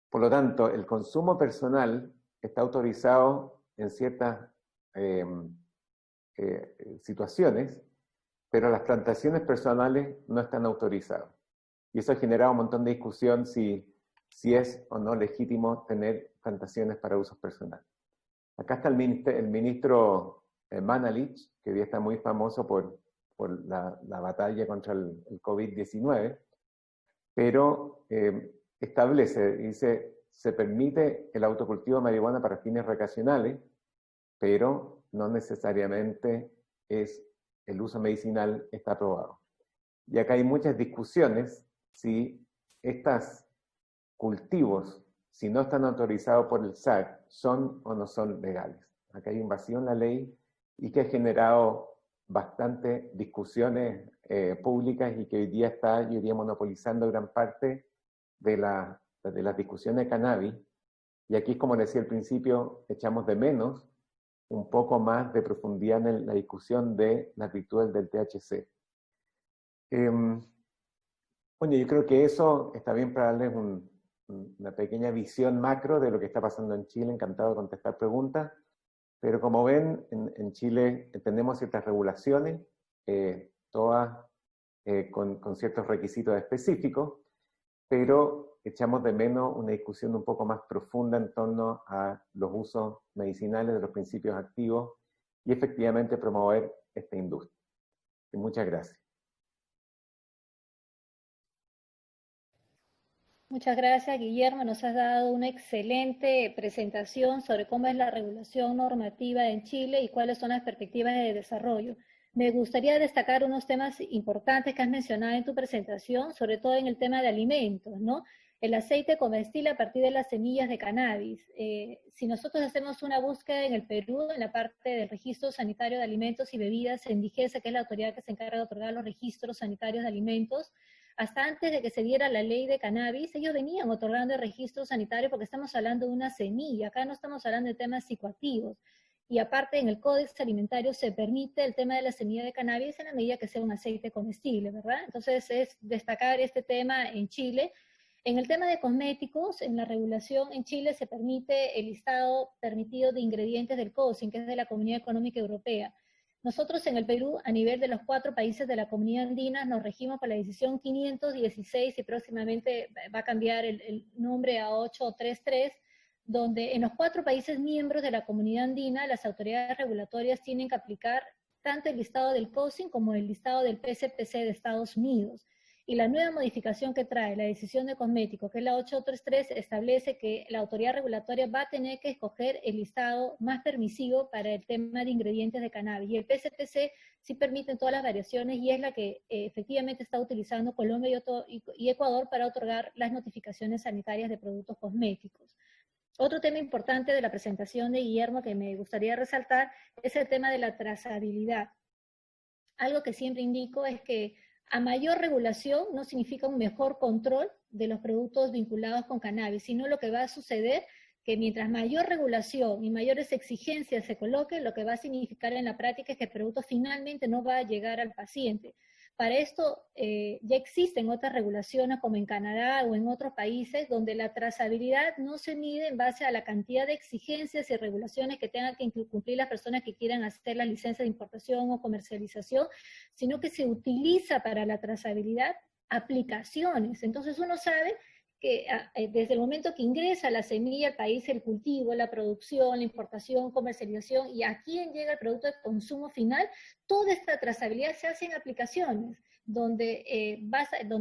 C: Por lo tanto, el consumo personal está autorizado en ciertas situaciones, pero las plantaciones personales no están autorizadas. Y eso ha generado un montón de discusión si es o no legítimo tener plantaciones para usos personales. Acá está el ministro Manalich, que hoy está muy famoso por la batalla contra el COVID-19, pero establece, dice, se permite el autocultivo de marihuana para fines recreacionales, pero no necesariamente el uso medicinal está aprobado. Y acá hay muchas discusiones si estos cultivos, si no están autorizados por el SAC, son o no son legales. Acá hay un vacío en la ley y que ha generado bastantes discusiones públicas y que hoy día está, yo diría, monopolizando gran parte de las discusiones de cannabis. Y aquí, como decía al principio, echamos de menos un poco más de profundidad en la discusión de las virtudes del THC. Bueno, yo creo que eso está bien para darles una pequeña visión macro de lo que está pasando en Chile. Encantado de contestar preguntas. Pero como ven, en Chile tenemos ciertas regulaciones, todas con ciertos requisitos específicos, pero echamos de menos una discusión un poco más profunda en torno a los usos medicinales de los principios activos y efectivamente promover esta industria. Y muchas gracias.
B: Muchas gracias, Guillermo. Nos has dado una excelente presentación sobre cómo es la regulación normativa en Chile y cuáles son las perspectivas de desarrollo. Me gustaría destacar unos temas importantes que has mencionado en tu presentación, sobre todo en el tema de alimentos, ¿no? El aceite comestible a partir de las semillas de cannabis. Si nosotros hacemos una búsqueda en el Perú, en la parte del registro sanitario de alimentos y bebidas, en DIGESA, que es la autoridad que se encarga de otorgar los registros sanitarios de alimentos, hasta antes de que se diera la ley de cannabis, ellos venían otorgando el registro sanitario porque estamos hablando de una semilla, acá no estamos hablando de temas psicoactivos. Y aparte en el Códice Alimentario se permite el tema de la semilla de cannabis en la medida que sea un aceite comestible, ¿verdad? Entonces es destacar este tema en Chile. En el tema de cosméticos, en la regulación en Chile se permite el listado permitido de ingredientes del COSIN, que es de la Comunidad Económica Europea. Nosotros en el Perú, a nivel de los 4 países de la Comunidad Andina, nos regimos por la decisión 516 y próximamente va a cambiar el nombre a 833, donde en los 4 países miembros de la Comunidad Andina, las autoridades regulatorias tienen que aplicar tanto el listado del COSIN como el listado del PCPC de Estados Unidos. Y la nueva modificación que trae la decisión de cosméticos, que es la 833, establece que la autoridad regulatoria va a tener que escoger el listado más permisivo para el tema de ingredientes de cannabis. Y el PCPC sí permite todas las variaciones y es la que efectivamente está utilizando Colombia y Ecuador para otorgar las notificaciones sanitarias de productos cosméticos. Otro tema importante de la presentación de Guillermo que me gustaría resaltar es el tema de la trazabilidad. Algo que siempre indico es que a mayor regulación no significa un mejor control de los productos vinculados con cannabis, sino lo que va a suceder que mientras mayor regulación y mayores exigencias se coloquen, lo que va a significar en la práctica es que el producto finalmente no va a llegar al paciente. Para esto ya existen otras regulaciones como en Canadá o en otros países donde la trazabilidad no se mide en base a la cantidad de exigencias y regulaciones que tengan que cumplir las personas que quieran hacer la licencia de importación o comercialización, sino que se utiliza para la trazabilidad aplicaciones. Entonces uno sabe que desde el momento que ingresa la semilla al país, el cultivo, la producción, la importación, comercialización y a quién llega el producto de consumo final, toda esta trazabilidad se hace en aplicaciones donde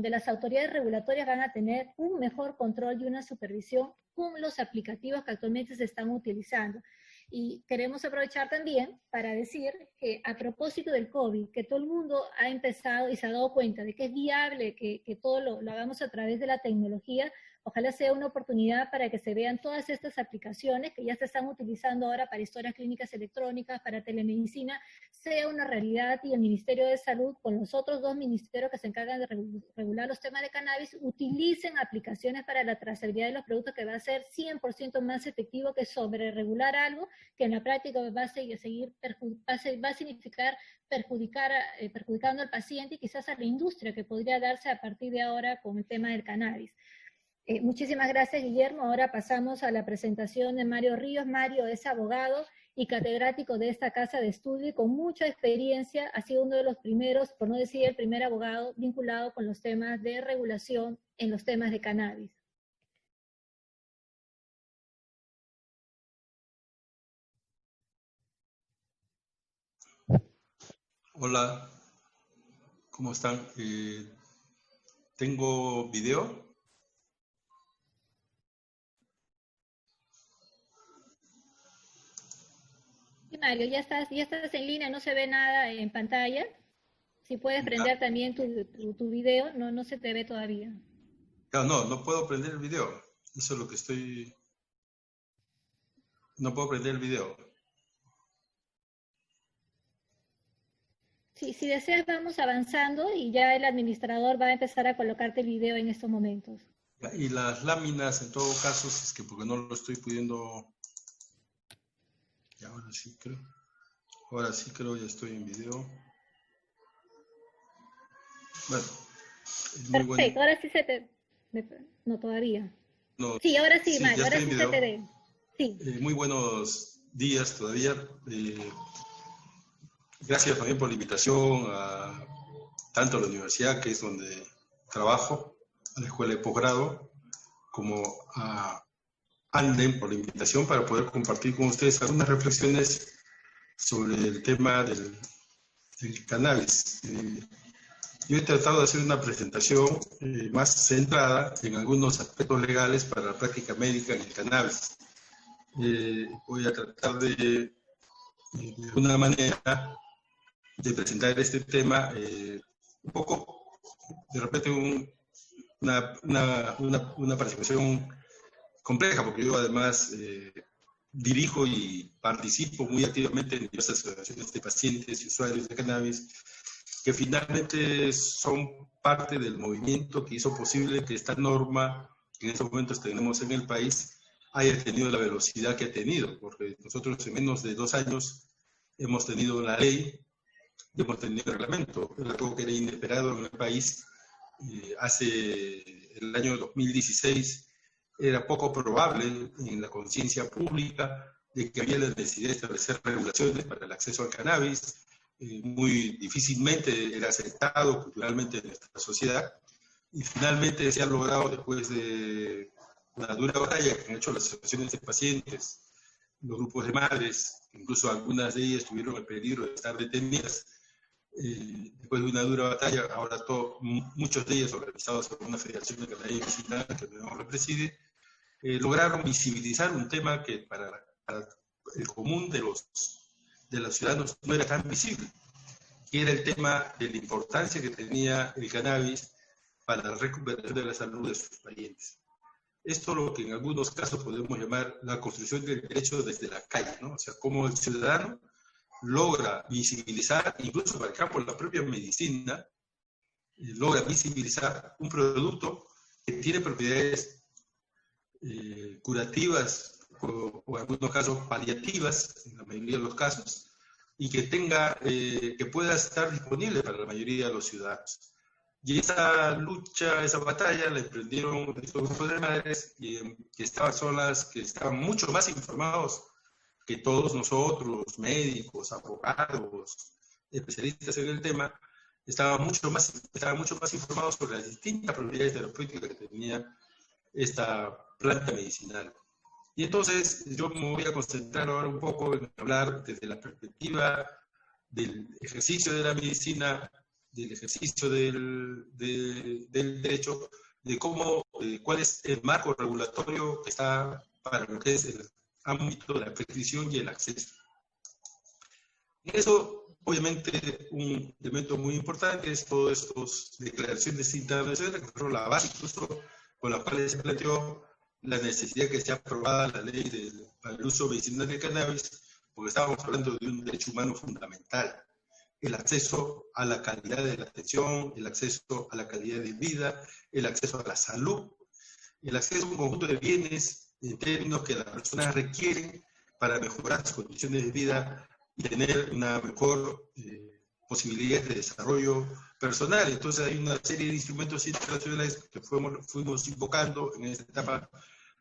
B: las autoridades regulatorias van a tener un mejor control y una supervisión con los aplicativos que actualmente se están utilizando. Y queremos aprovechar también para decir que a propósito del COVID, que todo el mundo ha empezado y se ha dado cuenta de que es viable que todo lo hagamos a través de la tecnología, ojalá sea una oportunidad para que se vean todas estas aplicaciones que ya se están utilizando ahora para historias clínicas electrónicas, para telemedicina, sea una realidad y el Ministerio de Salud, con los otros dos ministerios que se encargan de regular los temas de cannabis, utilicen aplicaciones para la trazabilidad de los productos que va a ser 100% más efectivo que sobre regular algo que en la práctica va a significar perjudicando al paciente y quizás a la industria que podría darse a partir de ahora con el tema del cannabis. Muchísimas gracias, Guillermo. Ahora pasamos a la presentación de Mario Ríos. Mario es abogado y catedrático de esta casa de estudio y con mucha experiencia ha sido uno de los primeros, por no decir el primer abogado, vinculado con los temas de regulación en los temas de cannabis.
D: Hola, ¿cómo están? ¿Tengo video?
B: Sí, Mario, ya estás en línea, no se ve nada en pantalla. Si puedes prender también tu video, no se te ve todavía.
D: No puedo prender el video. Eso es lo que estoy... No puedo prender el video.
B: Sí, si deseas vamos avanzando y ya el administrador va a empezar a colocarte el video en estos momentos.
D: Y las láminas, en todo caso, es que porque no lo estoy pudiendo... Y ahora sí creo. Ahora sí creo, ya estoy en video. Bueno, es muy bueno.
B: Perfecto, ahora sí se te... No, todavía.
D: No,
B: sí, ahora sí,
D: sí,
B: Mario, ahora sí se te ve. Sí.
D: Muy buenos días todavía. Gracias también por la invitación a tanto a la universidad, que es donde trabajo, a la escuela de posgrado, como a Anden por la invitación para poder compartir con ustedes algunas reflexiones sobre el tema del cannabis. Yo he tratado de hacer una presentación más centrada en algunos aspectos legales para la práctica médica en el cannabis. Voy a tratar de una manera de presentar este tema un poco, de repente, una participación compleja, porque yo además dirijo y participo muy activamente en diversas asociaciones de pacientes y usuarios de cannabis, que finalmente son parte del movimiento que hizo posible que esta norma que en estos momentos tenemos en el país haya tenido la velocidad que ha tenido, porque nosotros en menos de 2 años hemos tenido la ley y hemos tenido el reglamento, algo que era inesperado en el país. Hace el año 2016 era poco probable en la conciencia pública de que había la necesidad de establecer regulaciones para el acceso al cannabis. Muy difícilmente era aceptado culturalmente en nuestra sociedad, y finalmente se ha logrado después de una dura batalla que han hecho las asociaciones de pacientes, los grupos de madres, incluso algunas de ellas tuvieron el peligro de estar detenidas. Después de una dura batalla, ahora muchos de ellos organizados por una federación de canadienses que me preside, lograron visibilizar un tema que para el común de los ciudadanos no era tan visible, que era el tema de la importancia que tenía el cannabis para la recuperación de la salud de sus parientes. esto lo que en algunos casos podemos llamar la construcción del derecho desde la calle, ¿no? O sea, cómo el ciudadano logra visibilizar, incluso para el campo de la propia medicina, logra visibilizar un producto que tiene propiedades curativas o en algunos casos paliativas, en la mayoría de los casos, y que tenga, que pueda estar disponible para la mayoría de los ciudadanos. Y esa lucha, esa batalla la emprendieron estos grupos de madres que estaban solas, que estaban mucho más informados que todos nosotros, médicos, abogados, especialistas en el tema, estaban mucho más informados sobre las distintas propiedades terapéuticas que tenía esta planta medicinal. Y entonces yo me voy a concentrar ahora un poco en hablar desde la perspectiva del ejercicio de la medicina, del ejercicio del derecho, de cómo, cuál es el marco regulatorio que está para lo que es el ámbito de la prescripción y el acceso. Y eso, obviamente, un elemento muy importante es todas estas declaraciones internacionales, que fueron la base incluso con la cual se planteó la necesidad que sea aprobada la ley para el uso medicinal del cannabis, porque estábamos hablando de un derecho humano fundamental, el acceso a la calidad de la atención, el acceso a la calidad de vida, el acceso a la salud, el acceso a un conjunto de bienes en términos que las personas requieren para mejorar sus condiciones de vida y tener una mejor posibilidad de desarrollo personal. Entonces hay una serie de instrumentos internacionales que fuimos invocando en esta etapa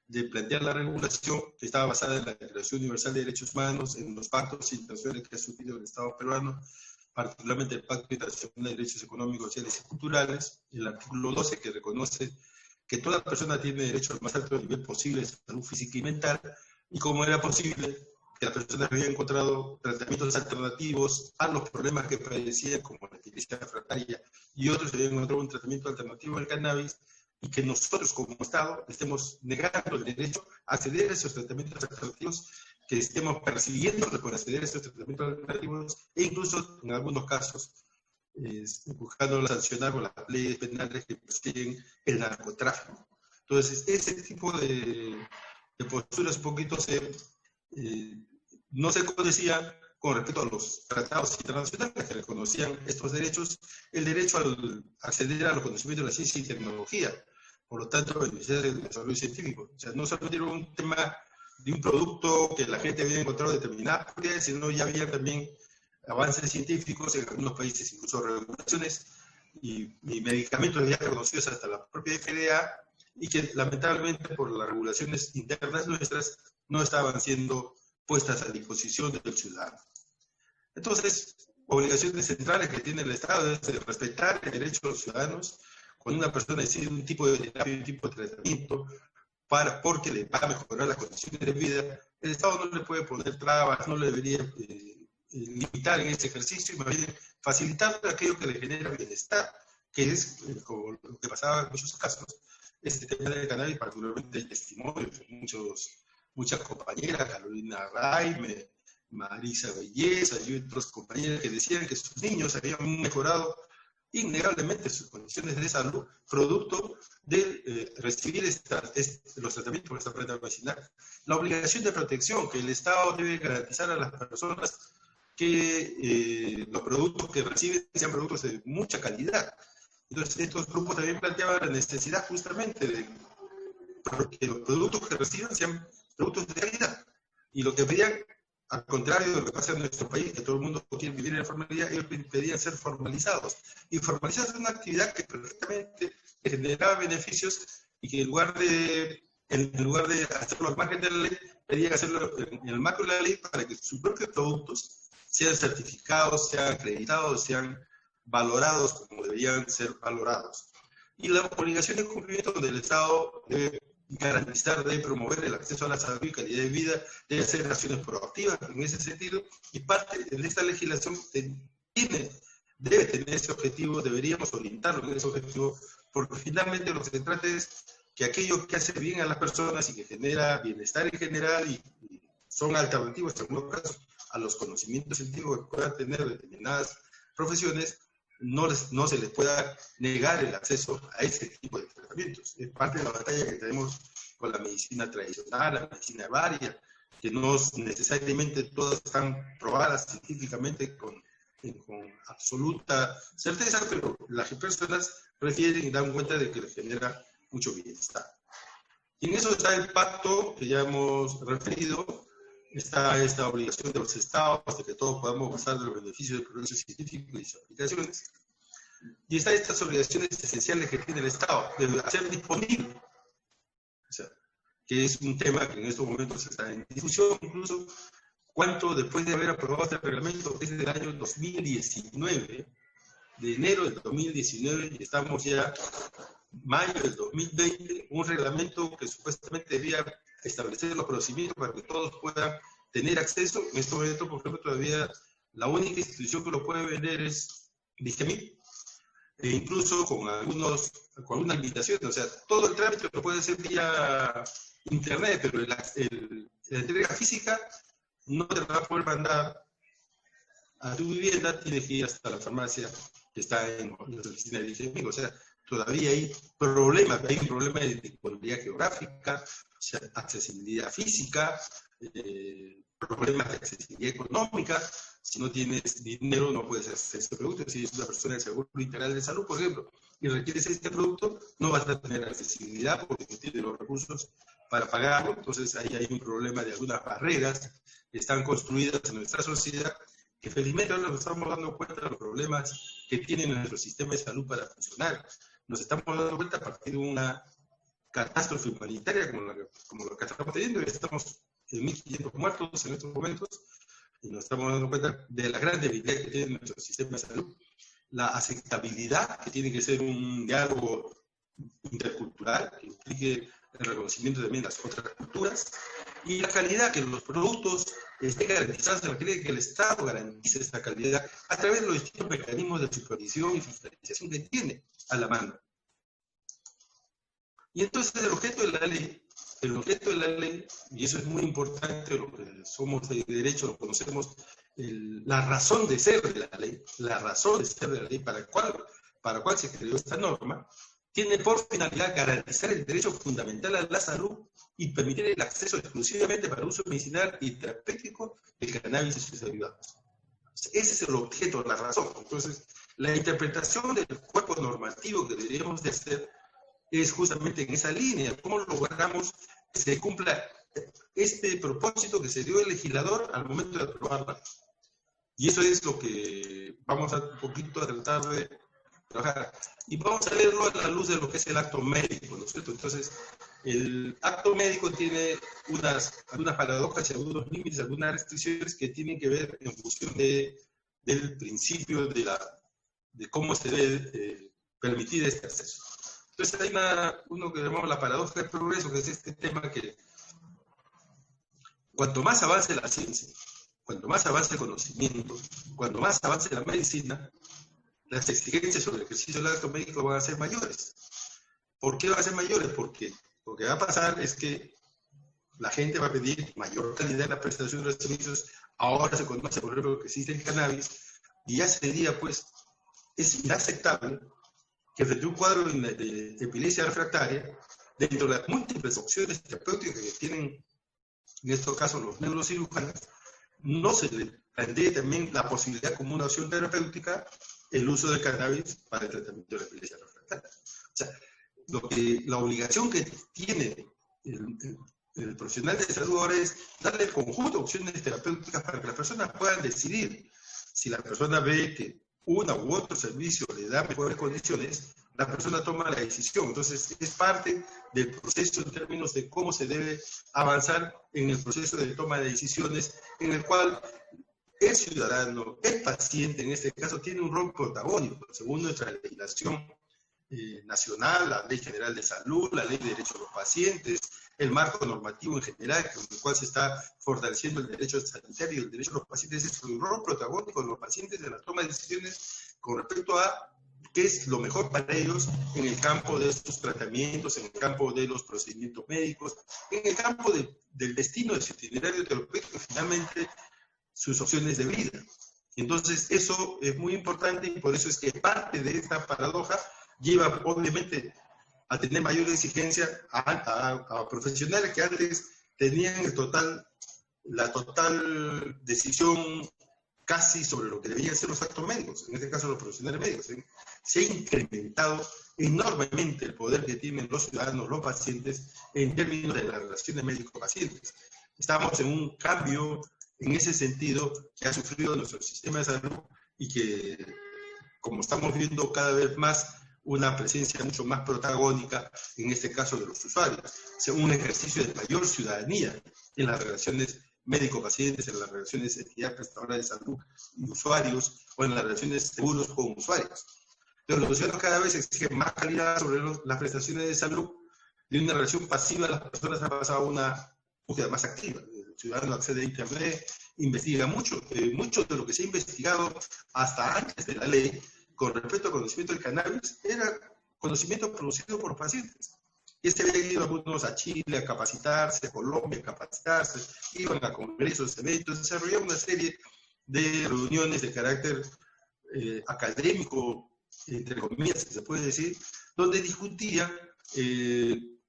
D: de plantear la regulación que estaba basada en la Declaración Universal de Derechos Humanos, en los pactos internacionales que ha asumido el Estado peruano, particularmente el Pacto Internacional de Derechos Económicos, Sociales y Culturales, el artículo 12 que reconoce que toda persona tiene derecho al más alto nivel posible de salud física y mental, y cómo era posible que las personas habían encontrado tratamientos alternativos a los problemas que padecían, como la epilepsia refractaria, y otros habían encontrado un tratamiento alternativo al cannabis, y que nosotros como Estado estemos negando el derecho a acceder a esos tratamientos alternativos, que estemos persiguiéndolos por acceder a esos tratamientos alternativos, e incluso en algunos casos buscando sancionar con las leyes penales que persiguen el narcotráfico. Entonces, ese tipo de posturas un poquito no se conocían con respecto a los tratados internacionales que reconocían estos derechos, el derecho al acceder a los conocimientos de la ciencia y tecnología, por lo tanto, el desarrollo científico. O sea, no solamente era un tema de un producto que la gente había encontrado determinadas propiedades, sino ya había también avances científicos en algunos países, incluso regulaciones y medicamentos ya reconocidos hasta la propia FDA, y que lamentablemente por las regulaciones internas nuestras no estaban siendo puestas a disposición del ciudadano. Entonces, obligaciones centrales que tiene el Estado es de respetar el derecho de los ciudadanos. Cuando una persona decide un tipo de terapia, un tipo de tratamiento, porque le va a mejorar las condiciones de vida, el Estado no le puede poner trabas, no le debería limitar en este ejercicio, y más bien facilitar aquello que le genera bienestar, que es como lo que pasaba en muchos casos. Este tema del cannabis, particularmente el testimonio de muchas compañeras, Carolina Raime, Marisa Belleza y otros compañeros que decían que sus niños habían mejorado innegablemente sus condiciones de salud, producto de recibir los tratamientos por esta planta medicinal. La obligación de protección que el Estado debe garantizar a las personas que los productos que reciben sean productos de mucha calidad. Entonces, estos grupos también planteaban la necesidad justamente de que los productos que reciban sean productos de calidad. Y lo que pedían, al contrario de lo que pasa en nuestro país, que todo el mundo quiere vivir en la formalidad, ellos pedían ser formalizados. Y formalizados es una actividad que perfectamente generaba beneficios y que en lugar de hacerlo al margen de la ley, pedían hacerlo en el marco de la ley para que sus propios productos sean certificados, sean acreditados, sean valorados como deberían ser valorados. Y la obligación de cumplimiento del Estado debe garantizar, debe promover el acceso a la salud y calidad de vida, debe hacer acciones proactivas en ese sentido, y parte de esta legislación debe tener ese objetivo, deberíamos orientarlo en ese objetivo, porque finalmente lo que se trata es que aquello que hace bien a las personas y que genera bienestar en general y son alternativos en algunos casos a los conocimientos científicos que puedan tener determinadas profesiones, no se les pueda negar el acceso a ese tipo de tratamientos. Es parte de la batalla que tenemos con la medicina tradicional, la medicina herbária, que no necesariamente todas están probadas científicamente con absoluta certeza, pero las personas prefieren y dan cuenta de que les genera mucho bienestar. Y en eso está el pacto que ya hemos referido, está esta obligación de los estados de que todos podamos gozar de los beneficios del progreso científico y sus aplicaciones, y está estas obligaciones esenciales que tiene el Estado de hacer disponible, o sea, que es un tema que en estos momentos está en discusión, incluso cuánto después de haber aprobado este reglamento, que es del año 2019, de enero del 2019, y estamos ya mayo del 2020, un reglamento que supuestamente debía establecer los procedimientos para que todos puedan tener acceso. En este momento, por ejemplo, todavía la única institución que lo puede vender es Digemil, e incluso con algunas limitaciones, o sea, todo el trámite lo puede hacer vía internet, pero la entrega física no te va a poder mandar a tu vivienda, tienes que ir hasta la farmacia que está en la oficina de Digemil. O sea, todavía hay un problema de disponibilidad geográfica, o sea, accesibilidad física, problemas de accesibilidad económica. Si no tienes dinero no puedes hacer este producto. Si eres una persona del Seguro Integral de Salud, por ejemplo, y requieres este producto, no vas a tener accesibilidad porque no tienes los recursos para pagarlo. Entonces ahí hay un problema de algunas barreras que están construidas en nuestra sociedad, que felizmente ahora nos estamos dando cuenta de los problemas que tiene nuestro sistema de salud para funcionar. Nos estamos dando cuenta a partir de una catástrofe humanitaria como lo que estamos teniendo. Estamos en 1.500 muertos en estos momentos, y nos estamos dando cuenta de la gran debilidad que tiene nuestro sistema de salud, la aceptabilidad, que tiene que ser un diálogo intercultural, que implique el reconocimiento también de las otras culturas, y la calidad, que los productos estén garantizados, la calidad, que el Estado garantice esta calidad a través de los distintos mecanismos de supervisión y fiscalización que tiene a la mano. Y entonces el objeto de la ley, y eso es muy importante, lo que somos de derecho, lo conocemos, la razón de ser de la ley, para cuál se creó esta norma, tiene por finalidad garantizar el derecho fundamental a la salud y permitir el acceso exclusivamente para uso medicinal y terapéutico del cannabis y sus derivados. Ese es el objeto, la razón. Entonces, la interpretación del cuerpo normativo que deberíamos de hacer es justamente en esa línea. ¿Cómo logramos que se cumpla este propósito que se dio el legislador al momento de aprobarla? Y eso es lo que vamos a un poquito a tratar de trabajar. Y vamos a verlo a la luz de lo que es el acto médico, ¿no es cierto? Entonces, el acto médico tiene algunas paradojas y algunos límites, algunas restricciones que tienen que ver en función del principio de cómo se debe permitir este acceso. Entonces hay uno que llamamos la paradoja del progreso, que es este tema que cuanto más avance la ciencia, cuanto más avance el conocimiento, cuanto más avance la medicina, las exigencias sobre el ejercicio del acto médico van a ser mayores. ¿Por qué van a ser mayores? Porque lo que va a pasar es que la gente va a pedir mayor calidad en la prestación de los servicios. Ahora se conoce, por ejemplo, que existe el cannabis, y ya sería, pues, es inaceptable que frente a un cuadro de epilepsia refractaria, dentro de las múltiples opciones terapéuticas que tienen, en estos casos, los neurocirujanos, no se le plantee también la posibilidad como una opción terapéutica el uso del cannabis para el tratamiento de la epilepsia refractaria. O sea, la obligación que tiene el profesional de salud ahora es darle el conjunto de opciones terapéuticas para que las personas puedan decidir. Si la persona ve que una u otro servicio le da mejores condiciones, la persona toma la decisión. Entonces, es parte del proceso en términos de cómo se debe avanzar en el proceso de toma de decisiones, en el cual el ciudadano, el paciente, en este caso, tiene un rol protagónico, según nuestra legislación nacional, la Ley General de Salud, la Ley de Derechos de los Pacientes, el marco normativo en general, con el cual se está fortaleciendo el derecho sanitario y el derecho de los pacientes. Es un rol protagónico de los pacientes en la toma de decisiones con respecto a qué es lo mejor para ellos en el campo de estos tratamientos, en el campo de los procedimientos médicos, en el campo del destino de su itinerario terapéutico y finalmente sus opciones de vida. Entonces, eso es muy importante y por eso es que parte de esta paradoja lleva, obviamente, a tener mayor exigencia a profesionales que antes tenían la total decisión casi sobre lo que debían ser los actos médicos, en este caso los profesionales médicos. Se ha incrementado enormemente el poder que tienen los ciudadanos, los pacientes, en términos de las relaciones médico-pacientes. Estamos en un cambio en ese sentido que ha sufrido nuestro sistema de salud y que, como estamos viendo cada vez más, una presencia mucho más protagónica, en este caso de los usuarios. O sea, un ejercicio de mayor ciudadanía en las relaciones médico-pacientes, en las relaciones entidad prestadora de salud y usuarios, o en las relaciones seguros con usuarios. Pero los ciudadanos cada vez exigen más calidad sobre las prestaciones de salud. De una relación pasiva, las personas han pasado a una búsqueda más activa. El ciudadano accede a Internet, investiga mucho. Mucho de lo que se ha investigado hasta antes de la ley con respecto al conocimiento del cannabis era conocimiento producido por pacientes. Y se habían ido algunos a Chile a capacitarse, a Colombia a capacitarse, iban a congresos, eventos, desarrollaban una serie de reuniones de carácter académico, entre comillas, se puede decir, donde discutía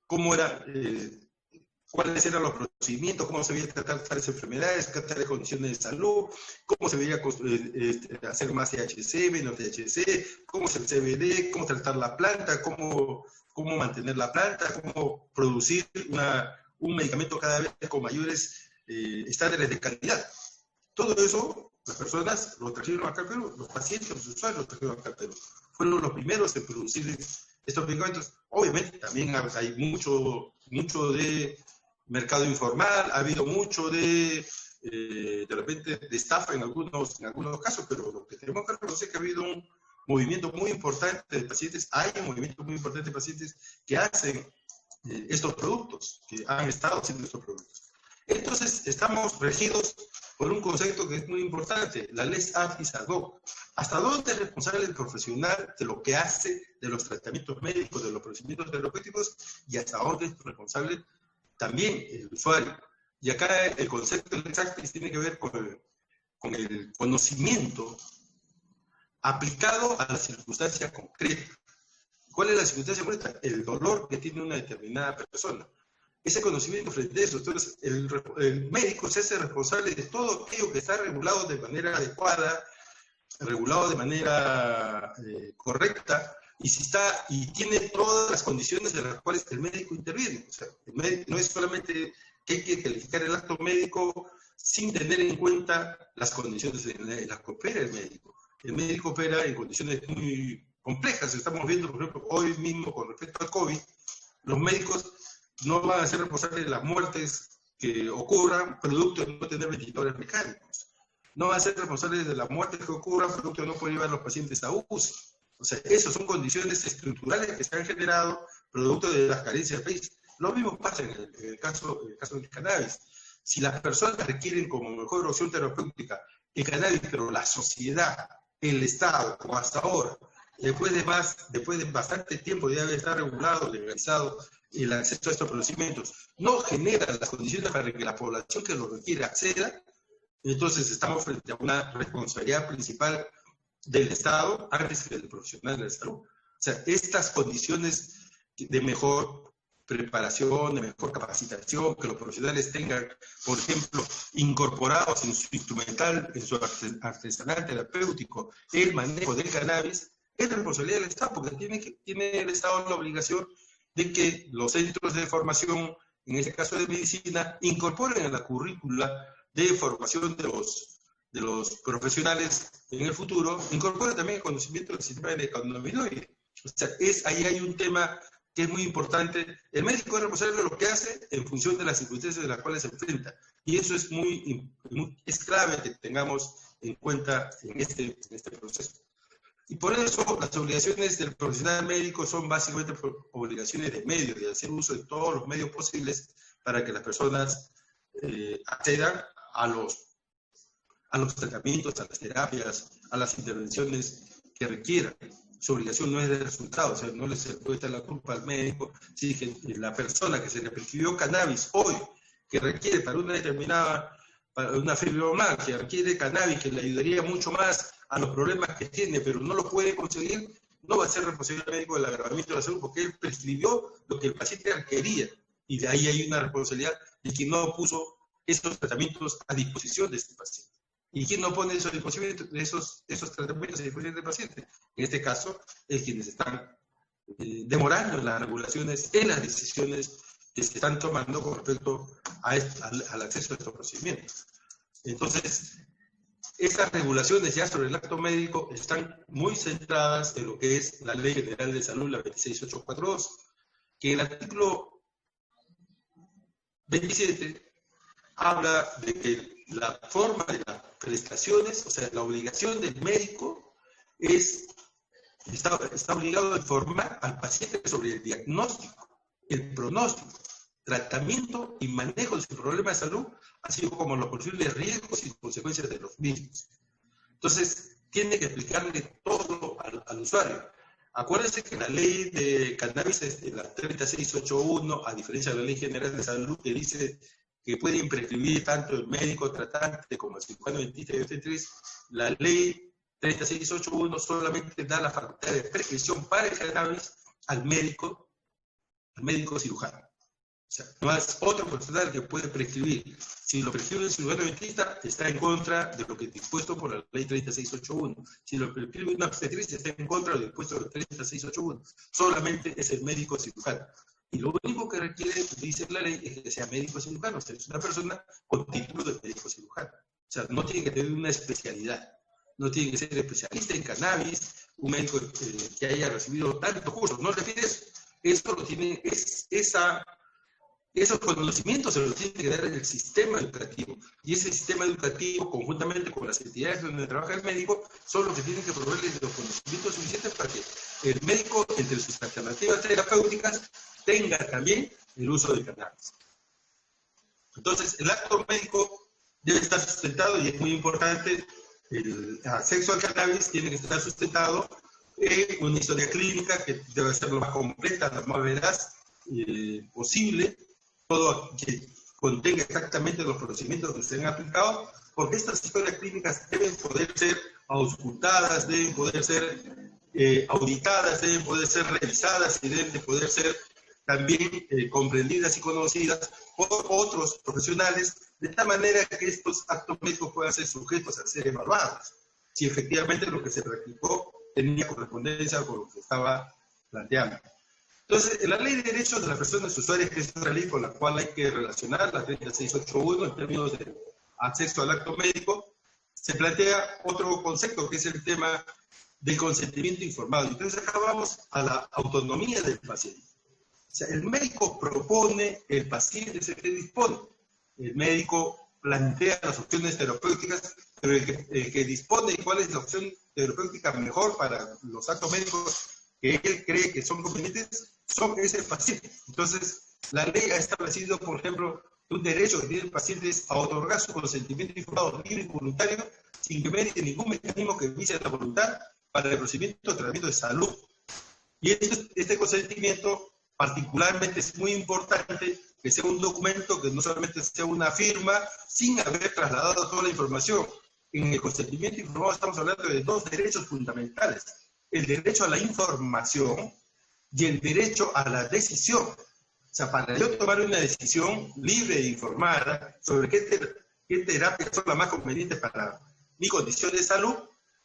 D: cómo era, cuáles eran los procedimientos, cómo se debía tratar tales enfermedades, tales condiciones de salud, cómo se debía hacer más THC, menos THC, cómo es el CBD, cómo tratar la planta, cómo mantener la planta, cómo producir un medicamento cada vez con mayores estándares de calidad. Todo eso, las personas lo trajeron acá al Perú, los pacientes, los usuarios lo trajeron acá al Perú. Fueron los primeros en producir estos medicamentos. Obviamente también hay mucho de mercado informal, ha habido mucho de repente de estafa en algunos casos, pero lo que tenemos que reconocer es que ha habido un movimiento muy importante de pacientes, hay un movimiento muy importante de pacientes que hacen estos productos, que han estado haciendo estos productos. Entonces, estamos regidos por un concepto que es muy importante, la lex artis ad hoc. ¿Hasta dónde es responsable el profesional de lo que hace, de los tratamientos médicos, de los procedimientos terapéuticos, y hasta dónde es responsable también el usuario? Y acá el concepto de lex artis tiene que ver con el conocimiento aplicado a la circunstancia concreta. ¿Cuál es la circunstancia concreta? El dolor que tiene una determinada persona. Ese conocimiento frente a eso. Entonces, el médico se hace responsable de todo aquello que está regulado de manera adecuada, regulado de manera correcta, y tiene todas las condiciones de las cuales el médico interviene. O sea, el médico no es solamente que hay que calificar el acto médico sin tener en cuenta las condiciones en las que opera el médico. El médico opera en condiciones muy complejas. Estamos viendo, por ejemplo, hoy mismo con respecto al COVID, los médicos no van a ser responsables de las muertes que ocurran producto de no tener ventiladores mecánicos. No van a ser responsables de las muertes que ocurran producto de no poder llevar a los pacientes a UCI. O sea, esas son condiciones estructurales que se han generado producto de las carencias del país. Lo mismo pasa en el caso del cannabis. Si las personas requieren como mejor opción terapéutica el cannabis, pero la sociedad, el Estado, como hasta ahora, después de bastante tiempo de haber estado regulado, legalizado el acceso a estos procedimientos, no genera las condiciones para que la población que lo requiere acceda, entonces estamos frente a una responsabilidad principal del Estado antes que del profesional de la salud. O sea, estas condiciones de mejor preparación, de mejor capacitación, que los profesionales tengan, por ejemplo, incorporados en su instrumental, en su artesanal terapéutico, el manejo del cannabis, es responsabilidad del Estado, porque tiene el Estado la obligación de que los centros de formación, en este caso de medicina, incorporen en la currícula de formación de los profesionales en el futuro, incorporen también el conocimiento del sistema de cannabinoide. O sea, ahí hay un tema que es muy importante. El médico es responsable de lo que hace en función de las circunstancias de las cuales se enfrenta. Y eso es es clave que tengamos en cuenta en este proceso. Y por eso las obligaciones del profesional médico son básicamente obligaciones de medios, de hacer uso de todos los medios posibles para que las personas accedan a los tratamientos, a las terapias, a las intervenciones que requieran. Su obligación no es de resultados, o sea, no les puede echar la culpa al médico si que la persona que se le prescribió cannabis hoy, que requiere para una determinada, para una fibromialgia, que requiere cannabis, que le ayudaría mucho más a los problemas que tiene, pero no lo puede conseguir, no va a ser responsabilidad médico del agravamiento de la salud porque él prescribió lo que el paciente requería. Y de ahí hay una responsabilidad de quien no puso esos tratamientos a disposición de este paciente. ¿Y quién no pone esos tratamientos a disposición del paciente? En este caso, es quienes están demorando las regulaciones en las decisiones que se están tomando con respecto al acceso a estos procedimientos. Entonces, estas regulaciones ya sobre el acto médico están muy centradas en lo que es la Ley General de Salud, la 26842, que el artículo 27 habla de que la forma de las prestaciones, o sea, la obligación del médico está obligado a informar al paciente sobre el diagnóstico, el pronóstico, tratamiento y manejo de su problema de salud, así como los posibles riesgos y consecuencias de los mismos. Entonces, tiene que explicarle todo al usuario. Acuérdense que la ley de cannabis, la 3681, a diferencia de la Ley General de Salud, que dice que pueden prescribir tanto el médico tratante como el cirujano dentista y obstetriz, la ley 3681 solamente da la facultad de prescripción para el cannabis al médico cirujano. O sea, no es otro profesional que puede prescribir. Si lo prescribe el cirujano dentista, está en contra de lo que es dispuesto por la ley 3681. Si lo prescribe una obstetriz, está en contra de lo dispuesto por la 3681. Solamente es el médico cirujano. Y lo único que requiere, dice la ley, es que sea médico cirujano. O sea, es una persona con título de médico cirujano. O sea, no tiene que tener una especialidad. No tiene que ser especialista en cannabis, un médico que haya recibido tantos cursos. No refiere eso. Eso lo tiene, esos conocimientos se los tiene que dar el sistema educativo. Y ese sistema educativo, conjuntamente con las entidades donde trabaja el médico, son los que tienen que proveerles los conocimientos suficientes para que el médico, entre sus alternativas terapéuticas, tenga también el uso del cannabis. Entonces, el acto médico debe estar sustentado, y es muy importante, el acceso al cannabis tiene que estar sustentado en una historia clínica que debe ser lo más completa, lo más veraz posible, todo que contenga exactamente los procedimientos que se han aplicado, porque estas historias clínicas deben poder ser auscultadas, deben poder ser auditadas, deben poder ser revisadas y deben de poder ser también comprendidas y conocidas por otros profesionales, de tal manera que estos actos médicos puedan ser sujetos a ser evaluados, si efectivamente lo que se practicó tenía correspondencia con lo que estaba planteando. Entonces, en la Ley de Derechos de las Personas Usuarias, que es otra ley con la cual hay que relacionar, la 3681, en términos de acceso al acto médico, se plantea otro concepto, que es el tema del consentimiento informado. Entonces, acá vamos a la autonomía del paciente. O sea, el médico propone, el paciente es el que dispone. El médico plantea las opciones terapéuticas, pero el que dispone de cuál es la opción terapéutica mejor para los actos médicos que él cree que son convenientes, es el paciente. Entonces, la ley ha establecido, por ejemplo, un derecho que tiene el paciente es a otorgar su consentimiento informado libre y voluntario sin que medie ningún mecanismo que vise la voluntad para el procedimiento de tratamiento de salud. Y este consentimiento particularmente es muy importante que sea un documento que no solamente sea una firma sin haber trasladado toda la información. En el consentimiento informado estamos hablando de dos derechos fundamentales: el derecho a la información y el derecho a la decisión. O sea, para yo tomar una decisión libre e informada sobre qué terapias son las más convenientes para mi condición de salud,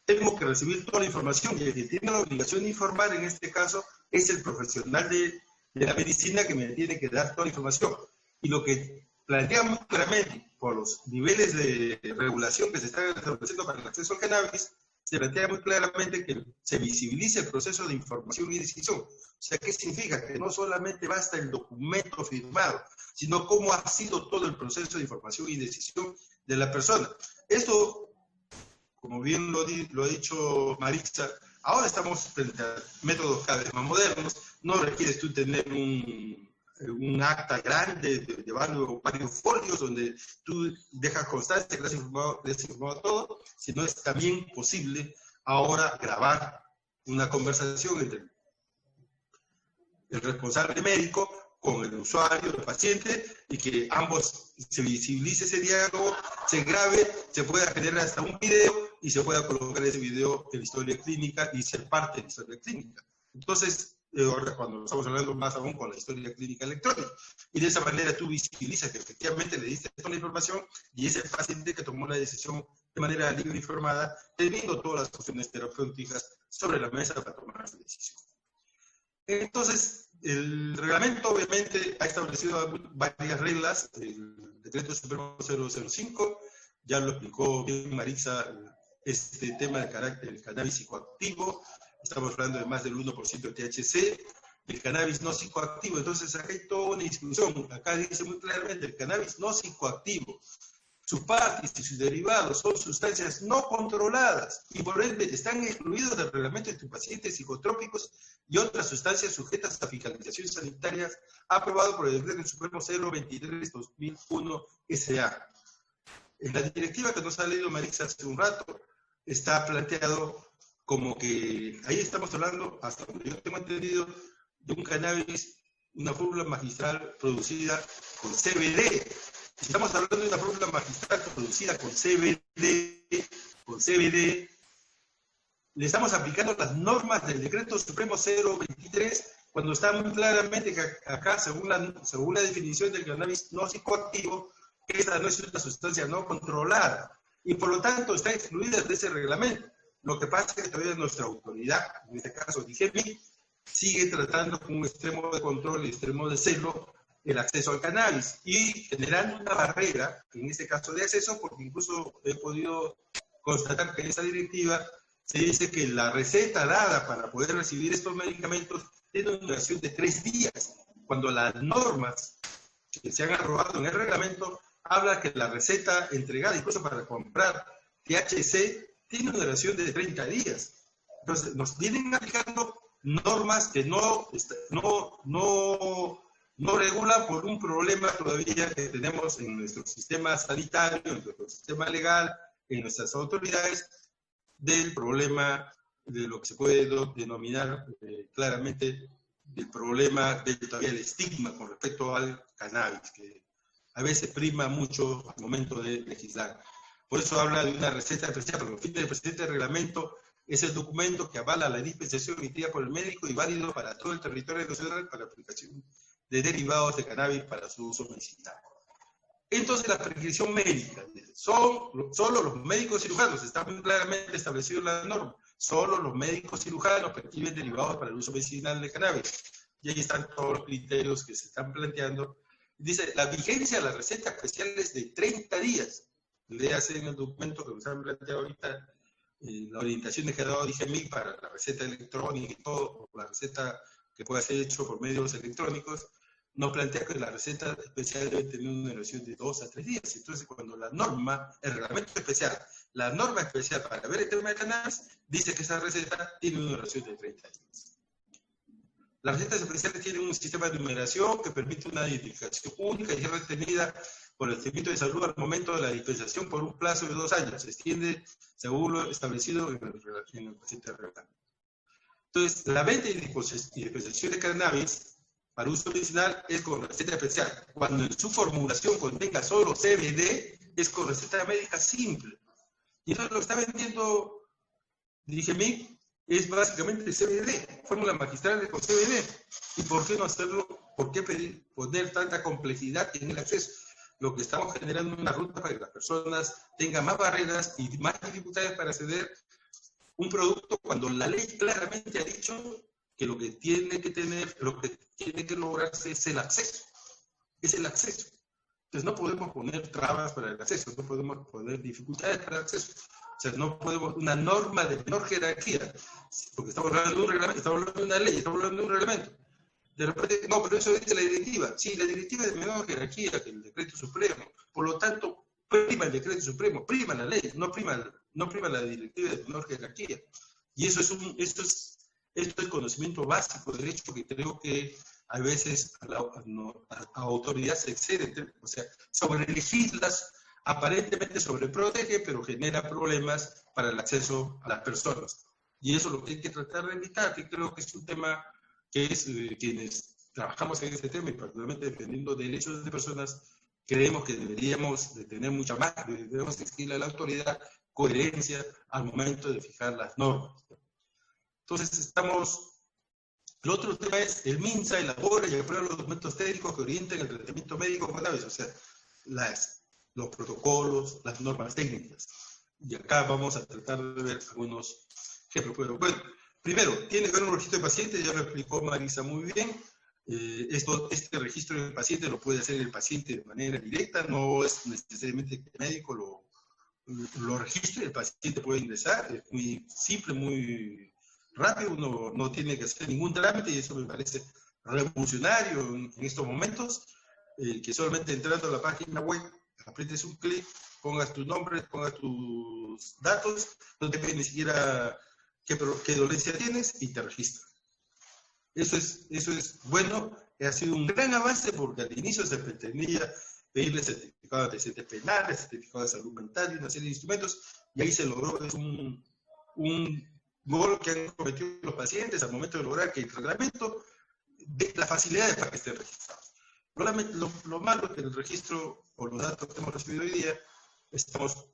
D: tengo que recibir toda la información, y el que tiene la obligación de informar en este caso es el profesional de la medicina, que me tiene que dar toda la información. Y lo que plantea muy claramente, por los niveles de regulación que se están estableciendo para el acceso al cannabis, se plantea muy claramente que se visibilice el proceso de información y decisión. O sea, ¿qué significa? Que no solamente basta el documento firmado, sino cómo ha sido todo el proceso de información y decisión de la persona. Esto, como bien lo ha dicho Maritza, ahora estamos frente a métodos cada vez más modernos. No requieres tú tener un acta grande, llevando varios folios donde tú dejas constancia que has informado todo, sino es también posible ahora grabar una conversación entre el responsable médico con el usuario, el paciente, y que ambos se visibilice ese diálogo, se grabe, se pueda generar hasta un video y se pueda colocar ese video en la historia clínica y ser parte de la historia clínica. Entonces, ahora cuando estamos hablando más aún con la historia clínica electrónica, y de esa manera tú visibilizas que efectivamente le diste toda la información y ese paciente que tomó la decisión de manera libre e informada, teniendo todas las opciones terapéuticas sobre la mesa para tomar su decisión. Entonces, el reglamento obviamente ha establecido varias reglas. El Decreto Supremo 005, ya lo explicó bien Maritza, este tema de carácter del cannabis psicoactivo. Estamos hablando de más del 1% de THC, el cannabis no psicoactivo. Entonces, acá hay toda una discusión. Acá dice muy claramente, el cannabis no psicoactivo, sus partes y sus derivados son sustancias no controladas y por ende están excluidos del reglamento de estupefacientes, psicotrópicos y otras sustancias sujetas a fiscalización sanitaria aprobado por el Decreto Supremo 023/2001 SA. En la directiva que nos ha leído Maritza hace un rato, está planteado como que ahí estamos hablando, hasta donde yo tengo entendido, de un cannabis, una fórmula magistral producida con CBD. Si estamos hablando de una fórmula magistral producida con CBD, le estamos aplicando las normas del Decreto Supremo 023, cuando está muy claramente que acá, según la definición del cannabis no psicoactivo, esta no es una sustancia no controlada, y por lo tanto está excluida de ese reglamento. Lo que pasa es que todavía nuestra autoridad, en este caso DIGEMI, sigue tratando con un extremo de control y extremo de celo el acceso al cannabis y generando una barrera, en este caso de acceso, porque incluso he podido constatar que en esa directiva se dice que la receta dada para poder recibir estos medicamentos tiene una duración de 3 días, cuando las normas que se han aprobado en el reglamento habla que la receta entregada incluso para comprar THC tiene una duración de 30 días. Entonces, nos vienen aplicando normas que no regulan por un problema todavía que tenemos en nuestro sistema sanitario, en nuestro sistema legal, en nuestras autoridades, del problema de lo que se puede denominar claramente el problema del todavía el estigma con respecto al cannabis, que a veces prima mucho al momento de legislar. Por eso habla de una receta especial, porque el fin del presente reglamento es el documento que avala la dispensación emitida por el médico y válido para todo el territorio nacional para la aplicación de derivados de cannabis para su uso medicinal. Entonces, la prescripción médica, solo los médicos cirujanos, está muy claramente establecido en la norma, solo los médicos cirujanos prescriben derivados para el uso medicinal de cannabis. Y ahí están todos los criterios que se están planteando. Dice, la vigencia de la receta especial es de 30 días. Léase en el documento que nos han planteado ahorita, la orientación que ha dado DIGEMI para la receta electrónica y todo, la receta que pueda ser hecho por medios electrónicos, nos plantea que la receta especial debe tener una duración de 2 a 3 días. Entonces, cuando la norma, el reglamento especial, la norma especial para ver el tema de cannabis, dice que esa receta tiene una duración de 30 días. Las recetas especiales tienen un sistema de numeración que permite una identificación única y es retenida por el Servicio de Salud al momento de la dispensación por un plazo de 2 años. Se extiende según lo establecido en el presente reglamento. Entonces, la venta y dispensación de cannabis para uso medicinal es con receta especial. Cuando en su formulación contenga solo CBD, es con receta médica simple. Y eso lo que está vendiendo DIGEMI es básicamente CBD, fórmula magistral con CBD. ¿Y por qué no hacerlo? ¿Por qué poner tanta complejidad en el acceso? Lo que estamos generando es una ruta para que las personas tengan más barreras y más dificultades para acceder a un producto cuando la ley claramente ha dicho que lo que tiene que tener, lo que tiene que lograrse es el acceso. Es el acceso. Entonces no podemos poner trabas para el acceso, no podemos poner dificultades para el acceso. O sea, no podemos, una norma de menor jerarquía, porque estamos hablando de un reglamento, estamos hablando de una ley, estamos hablando de un reglamento. De repente, no, pero eso dice la directiva. Sí, la directiva es de menor jerarquía que el decreto supremo. Por lo tanto, prima el decreto supremo, prima la ley, no prima la directiva de menor jerarquía. Y eso es esto es conocimiento básico de derecho que creo que a veces a autoridad se excede. O sea, sobrelegislas, aparentemente sobreprotege, pero genera problemas para el acceso a las personas. Y eso es lo que hay que tratar de evitar, que creo que es un tema que es quienes trabajamos en este tema y particularmente defendiendo derechos de personas, creemos que deberíamos de tener mucha más, debemos exigirle a la autoridad coherencia al momento de fijar las normas. Entonces, el otro tema es el MINSA elabora y aprueba los documentos técnicos que orienten el tratamiento médico con cannabis, o sea, los protocolos, las normas técnicas. Y acá vamos a tratar de ver algunos ejemplos. Bueno, primero, tiene que haber un registro de pacientes, ya lo explicó Marisa muy bien. Este registro del paciente lo puede hacer el paciente de manera directa, no es necesariamente que el médico lo registre, el paciente puede ingresar, es muy simple, muy rápido, uno no tiene que hacer ningún trámite y eso me parece revolucionario en estos momentos, que solamente entrando a la página web, aprietes un clic, pongas tu nombre, pongas tus datos, no te pide ni siquiera qué dolencia tienes y te registra. Eso es bueno, ha sido un gran avance porque al inicio se pretendía pedirle certificado de antecedentes penales, certificado de salud mental y una serie de instrumentos, y ahí se logró. Es un gol que han cometido los pacientes al momento de lograr que el reglamento dé las facilidades para que estén registrados. Lo malo es que el registro, o los datos que hemos recibido hoy día, estamos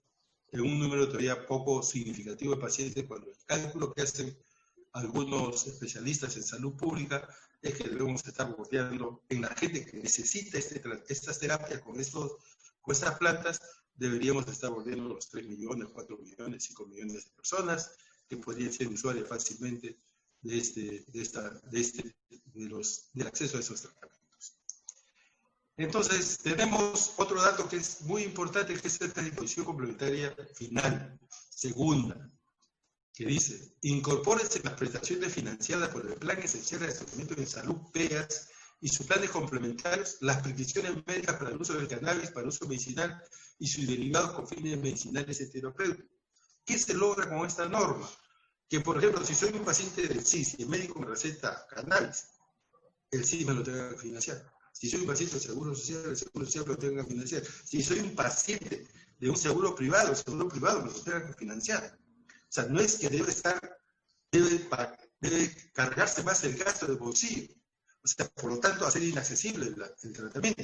D: en un número todavía poco significativo de pacientes, cuando el cálculo que hacen algunos especialistas en salud pública es que debemos estar bordeando en la gente que necesita estas terapias con estas plantas, deberíamos estar bordeando los 3 millones, 4 millones, 5 millones de personas que podrían ser usuarios fácilmente del acceso a esos tratamientos. Entonces, tenemos otro dato que es muy importante, que es esta disposición complementaria final, segunda, que dice: incorpórense en las prestaciones financiadas por el Plan Esencial de Tratamiento de Salud, PEAS, y sus planes complementarios, las prescripciones médicas para el uso del cannabis, para uso medicinal, y sus derivados con fines medicinales y terapéuticos. ¿Qué se logra con esta norma? Que, por ejemplo, si soy un paciente del CIS y el médico me receta cannabis, el CIS me lo tenga que financiar. Si soy un paciente del Seguro Social, el Seguro Social me lo tenga que financiar. Si soy un paciente de un seguro privado, el seguro privado me lo tenga que financiar. O sea, no es que debe cargarse más el gasto del bolsillo. O sea, por lo tanto, hacer inaccesible el tratamiento,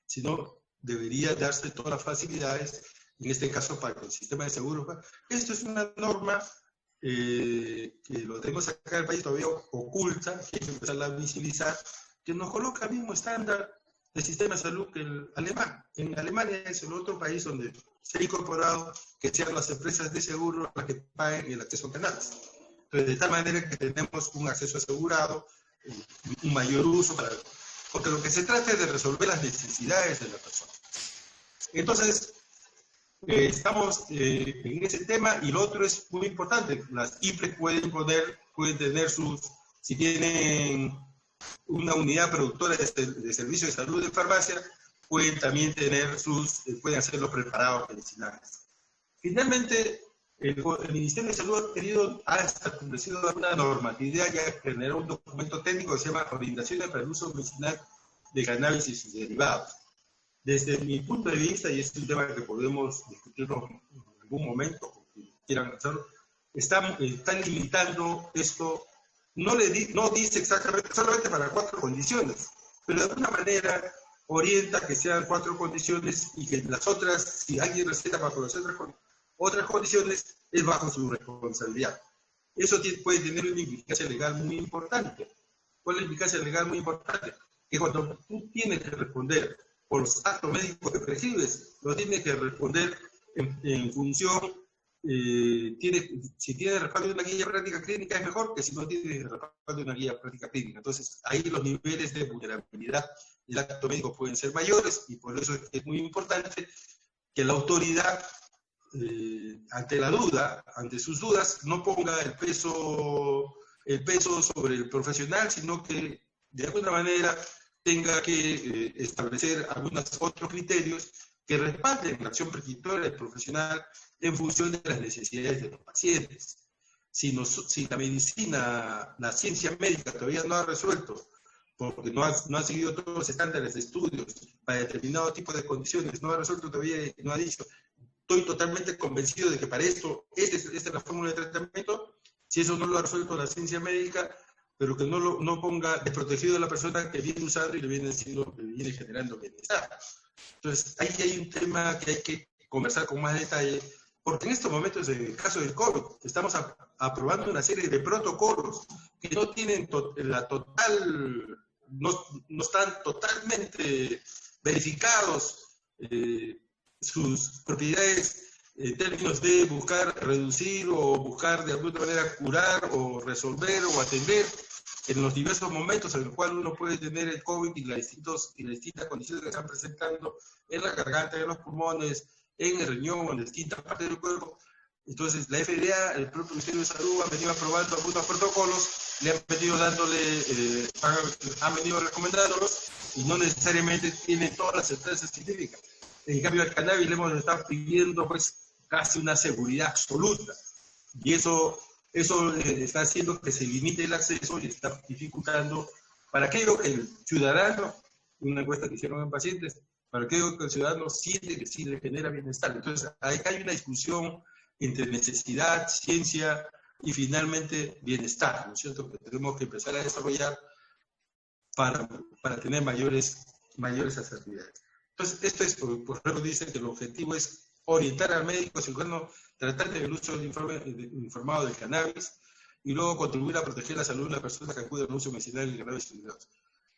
D: sino debería darse todas las facilidades, en este caso para el sistema de seguros. Esto es una norma que lo tenemos acá en el país todavía oculta, que hay que empezar a visibilizar, que nos coloca al mismo estándar del sistema de salud que el alemán. En Alemania es el otro país donde se ha incorporado que sean las empresas de seguro las que paguen el acceso a cannabis. Entonces, de tal manera que tenemos un acceso asegurado, un mayor uso, porque lo que se trata es de resolver las necesidades de la persona. Entonces, estamos en ese tema, y lo otro es muy importante. Las IPRES pueden tener si tienen una unidad productora de servicios de salud de farmacia, pueden también pueden hacer los preparados medicinales. Finalmente, el Ministerio de Salud ha establecido una normatividad, ya generó un documento técnico que se llama Orientaciones para el uso medicinal de cannabis y sus derivados. Desde mi punto de vista, y es un tema que podemos discutirlo en algún momento, porque quieran hacerlo, están limitando esto, no dice exactamente, solamente para 4 condiciones, pero de alguna manera orienta que sean 4 condiciones y que las otras, si alguien receta bajo las otras condiciones, es bajo su responsabilidad. Eso puede tener una implicancia legal muy importante. ¿Cuál es la implicancia legal muy importante? Que cuando tú tienes que responder por los actos médicos que prescribes, lo tienes que responder en función, si tiene respaldo de una guía práctica clínica es mejor que si no tiene respaldo de una guía práctica clínica. Entonces, ahí los niveles de vulnerabilidad del acto médico pueden ser mayores, y por eso es muy importante que la autoridad, ante la duda, ante sus dudas, no ponga el peso sobre el profesional, sino que de alguna manera tenga que establecer algunos otros criterios que respalden la acción prescriptora del profesional en función de las necesidades de los pacientes. Si la medicina, la ciencia médica todavía no ha resuelto, porque no ha seguido todos los estándares de estudios para determinado tipo de condiciones, no ha resuelto todavía, no ha dicho, estoy totalmente convencido de que para esto, esta es la fórmula de tratamiento. Si eso no lo ha resuelto la ciencia médica, pero que no ponga desprotegido a la persona que viene usando y le viene generando bienestar. Entonces, ahí hay un tema que hay que conversar con más detalle, porque en estos momentos, en el caso del COVID, estamos aprobando una serie de protocolos que no tienen no están totalmente verificados sus propiedades en términos de buscar reducir o buscar de alguna manera curar o resolver o atender en los diversos momentos en los cuales uno puede tener el COVID y las distintas condiciones que están presentando en la garganta, en los pulmones, en el riñón o en distintas partes del cuerpo. Entonces, la FDA, el propio Ministerio de Salud, han venido aprobando algunos protocolos, le han venido han venido recomendándolos y no necesariamente tienen todas las certezas científicas. En cambio, al cannabis le hemos estado pidiendo pues casi una seguridad absoluta. Y eso está haciendo que se limite el acceso y está dificultando para aquello que el ciudadano, una encuesta que hicieron en pacientes, para aquello que el ciudadano siente que sí le genera bienestar. Entonces, hay una discusión entre necesidad, ciencia y finalmente bienestar, ¿no es cierto?, que tenemos que empezar a desarrollar para tener mayores asertividades. Entonces, esto es, por ejemplo, dice que el objetivo es orientar al médico cirujano, tratar del uso informado del cannabis y luego contribuir a proteger la salud de las personas que acuden al uso medicinal de cannabis.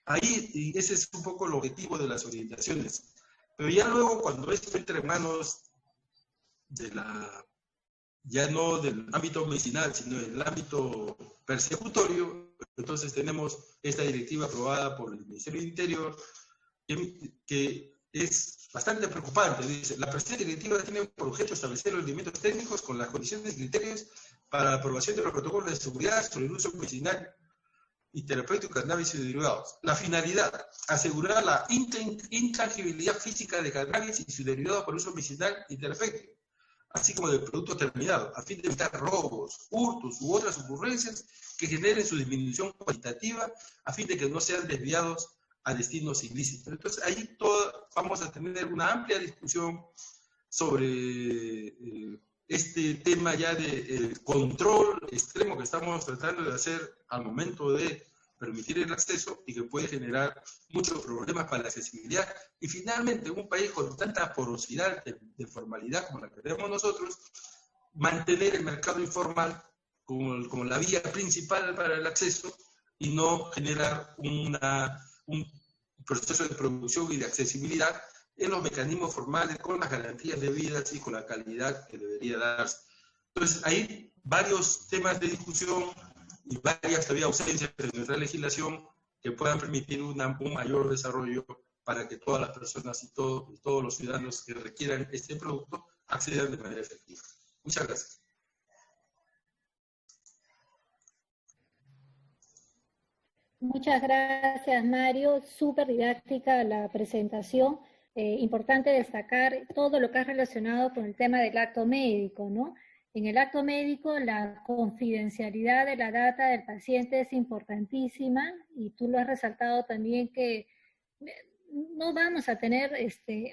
D: Ahí, y ese es un poco el objetivo de las orientaciones. Pero ya luego, cuando esto entra en manos ya no del ámbito medicinal, sino del ámbito persecutorio, entonces tenemos esta directiva aprobada por el Ministerio del Interior, que es bastante preocupante. Dice, la presente directiva tiene por objeto establecer los lineamientos técnicos con las condiciones y criterios para la aprobación de los protocolos de seguridad sobre el uso medicinal y terapéutico de cannabis y derivados. La finalidad, asegurar la intangibilidad física de cannabis y su derivado por uso medicinal y terapéutico, así como del producto terminado, a fin de evitar robos, hurtos u otras ocurrencias que generen su disminución cualitativa, a fin de que no sean desviados a destinos ilícitos. Entonces, ahí vamos a tener una amplia discusión sobre este tema ya de control extremo que estamos tratando de hacer al momento de permitir el acceso y que puede generar muchos problemas para la accesibilidad. Y finalmente, en un país con tanta porosidad de formalidad como la que tenemos nosotros, mantener el mercado informal como la vía principal para el acceso y no generar un proceso de producción y de accesibilidad en los mecanismos formales con las garantías debidas y con la calidad que debería darse. Entonces, hay varios temas de discusión y varias todavía ausencias de nuestra legislación que puedan permitir un mayor desarrollo para que todas las personas y todos los ciudadanos que requieran este producto accedan de manera efectiva. Muchas gracias.
B: Muchas gracias, Mario. Súper didáctica la presentación. Importante destacar todo lo que has relacionado con el tema del acto médico, ¿no? En el acto médico, la confidencialidad de la data del paciente es importantísima y tú lo has resaltado también que no vamos a tener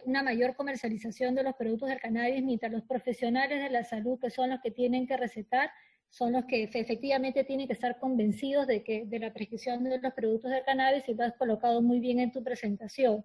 B: una mayor comercialización de los productos del cannabis mientras los profesionales de la salud, que son los que tienen que recetar, son los que efectivamente tienen que estar convencidos de la prescripción de los productos del cannabis, y lo has colocado muy bien en tu presentación.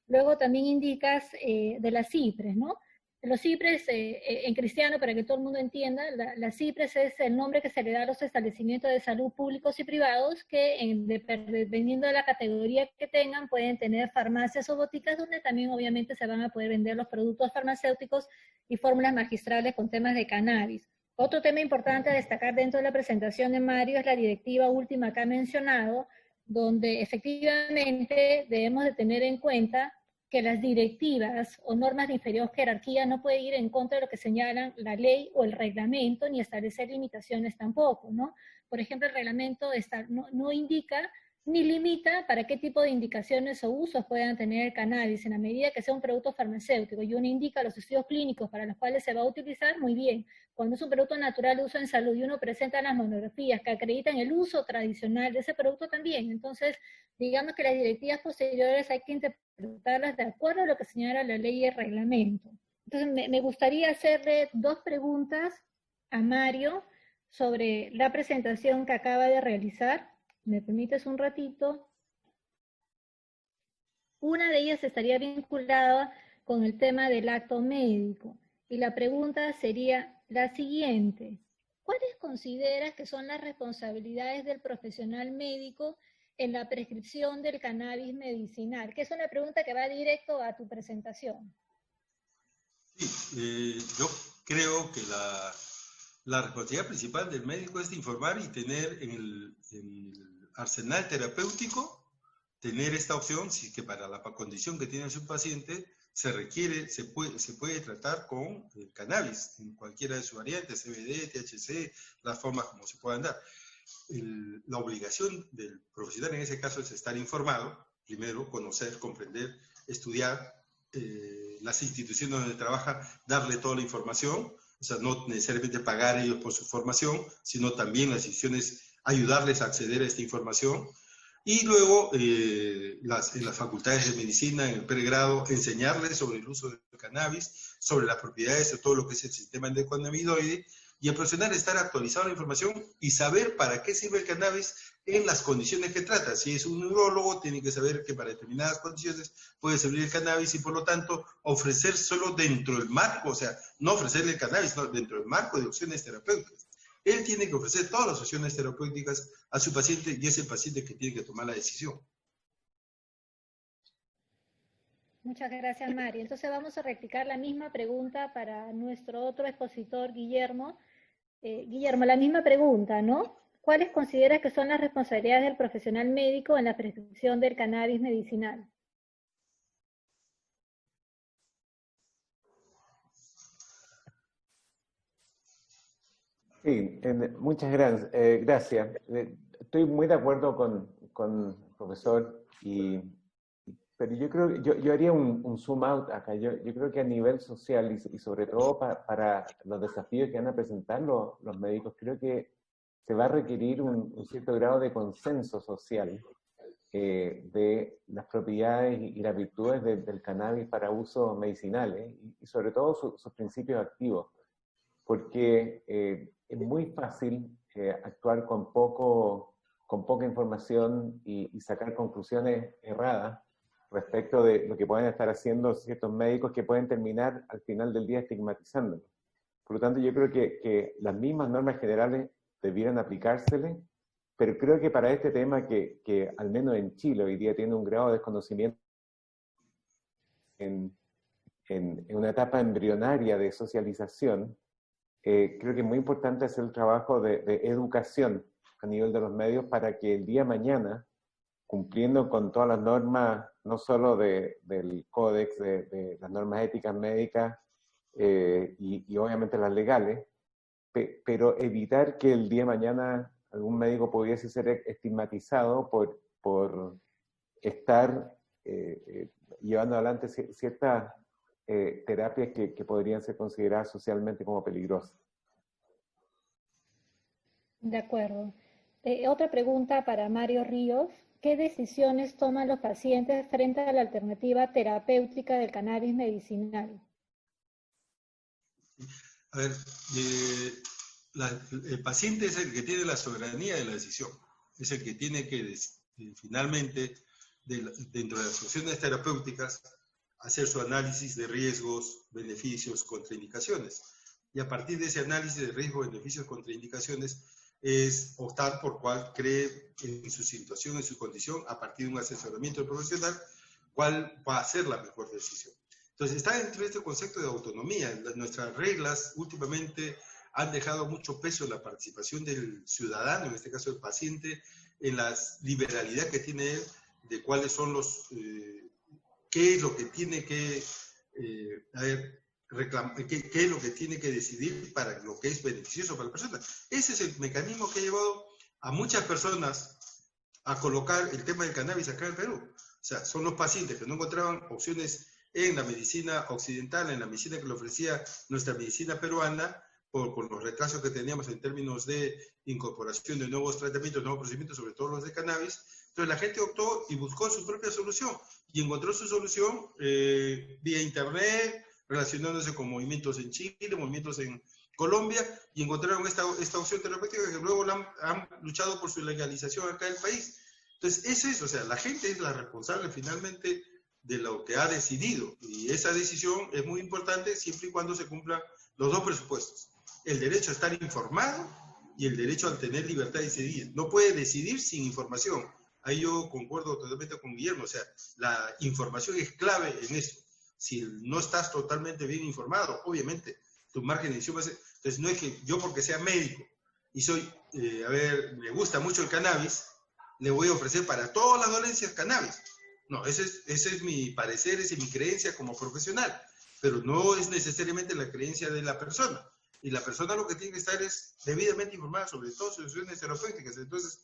B: Luego también indicas de las CIPRES, ¿no? Los CIPRES, en cristiano, para que todo el mundo entienda, las CIPRES es el nombre que se le da a los establecimientos de salud públicos y privados que, dependiendo de la categoría que tengan, pueden tener farmacias o boticas donde también obviamente se van a poder vender los productos farmacéuticos y fórmulas magistrales con temas de cannabis. Otro tema importante a destacar dentro de la presentación de Mario es la directiva última que ha mencionado, donde efectivamente debemos de tener en cuenta que las directivas o normas de inferior jerarquía no pueden ir en contra de lo que señalan la ley o el reglamento, ni establecer limitaciones tampoco, ¿no? Por ejemplo, el reglamento no indica ni limita para qué tipo de indicaciones o usos puedan tener el cannabis, en la medida que sea un producto farmacéutico, y uno indica los estudios clínicos para los cuales se va a utilizar, muy bien. Cuando es un producto natural de uso en salud y uno presenta las monografías que acreditan el uso tradicional de ese producto también, entonces digamos que las directivas posteriores hay que interpretarlas de acuerdo a lo que señala la ley y el reglamento. Entonces me gustaría hacerle dos preguntas a Mario sobre la presentación que acaba de realizar. ¿Me permites un ratito? Una de ellas estaría vinculada con el tema del acto médico. Y la pregunta sería la siguiente. ¿Cuáles consideras que son las responsabilidades del profesional médico en la prescripción del cannabis medicinal? Que es una pregunta que va directo a tu presentación.
D: Sí, yo creo que la responsabilidad principal del médico es de informar y tener en el arsenal terapéutico, tener esta opción, si que para la condición que tiene su paciente se requiere, se puede tratar con el cannabis, en cualquiera de sus variantes, CBD, THC, las formas como se puedan dar. La obligación del profesional en ese caso es estar informado, primero, conocer, comprender, estudiar las instituciones donde trabaja, darle toda la información, o sea, no necesariamente pagar ellos por su formación, sino también las instituciones ayudarles a acceder a esta información. Y luego, en las facultades de medicina, en el pregrado, enseñarles sobre el uso del cannabis, sobre las propiedades de todo lo que es el sistema endocannabinoide, y el profesional estar actualizado en la información y saber para qué sirve el cannabis en las condiciones que trata. Si es un neurólogo, tiene que saber que para determinadas condiciones puede servir el cannabis y por lo tanto ofrecer solo dentro del marco, o sea, no ofrecerle el cannabis, no, dentro del marco de opciones terapéuticas. Él tiene que ofrecer todas las opciones terapéuticas a su paciente y es el paciente que tiene que tomar la decisión.
B: Muchas gracias, Mari. Entonces vamos a replicar la misma pregunta para nuestro otro expositor, Guillermo. Guillermo, la misma pregunta, ¿no? ¿Cuáles consideras que son las responsabilidades del profesional médico en la prescripción del cannabis medicinal?
C: Sí, muchas gracias. Estoy muy de acuerdo con el profesor, pero yo creo que yo haría un zoom out acá. Yo creo que a nivel social y sobre todo para los desafíos que van a presentar los médicos, creo que se va a requerir un cierto grado de consenso social de las propiedades y las virtudes del cannabis para usos medicinales y sobre todo sus principios activos. Porque es muy fácil actuar con poca información y sacar conclusiones erradas respecto de lo que pueden estar haciendo ciertos médicos que pueden terminar al final del día estigmatizándolos. Por lo tanto, yo creo que las mismas normas generales debieran aplicárseles, pero creo que para este tema que al menos en Chile hoy día tiene un grado de desconocimiento en una etapa embrionaria de socialización, creo que es muy importante hacer el trabajo de educación a nivel de los medios para que el día de mañana, cumpliendo con todas las normas, no solo del códex, de las normas éticas médicas y obviamente las legales, pero evitar que el día de mañana algún médico pudiese ser estigmatizado por estar llevando adelante ciertas terapias que podrían ser consideradas socialmente como peligrosas.
B: De acuerdo. Otra pregunta para Mario Ríos. ¿Qué decisiones toman los pacientes frente a la alternativa terapéutica del cannabis medicinal?
D: A ver, el paciente es el que tiene la soberanía de la decisión. Es el que tiene que finalmente, dentro de las opciones terapéuticas, hacer su análisis de riesgos, beneficios, contraindicaciones. Y a partir de ese análisis de riesgos, beneficios, contraindicaciones, es optar por cuál cree en su situación, en su condición, a partir de un asesoramiento profesional, cuál va a ser la mejor decisión. Entonces, está dentro de este concepto de autonomía. Nuestras reglas últimamente han dejado mucho peso en la participación del ciudadano, en este caso el paciente, en la liberalidad que tiene él de cuáles son los... qué es lo que tiene que qué es lo que tiene que decidir para lo que es beneficioso para la persona. Ese es el mecanismo que ha llevado a muchas personas a colocar el tema del cannabis acá en Perú. O sea, son los pacientes que no encontraban opciones en la medicina occidental, en la medicina que le ofrecía nuestra medicina peruana, por los retrasos que teníamos en términos de incorporación de nuevos tratamientos, nuevos procedimientos, sobre todo los de cannabis. Entonces la gente optó y buscó su propia solución y encontró su solución vía internet, relacionándose con movimientos en Chile, movimientos en Colombia, y encontraron esta opción terapéutica que luego han luchado por su legalización acá en el país. Entonces, eso es, o sea, la gente es la responsable finalmente de lo que ha decidido. Y esa decisión es muy importante siempre y cuando se cumplan los dos presupuestos. El derecho a estar informado y el derecho a tener libertad de decidir. No puede decidir sin información. Ahí yo concuerdo totalmente con Guillermo. O sea, la información es clave en eso. Si no estás totalmente bien informado, obviamente, tu margen de decisión va a ser... Entonces, no es que yo porque sea médico y soy, me gusta mucho el cannabis, le voy a ofrecer para todas las dolencias cannabis. No, ese es mi parecer, esa es mi creencia como profesional, pero no es necesariamente la creencia de la persona. Y la persona lo que tiene que estar es debidamente informada sobre todas sus decisiones terapéuticas. Entonces,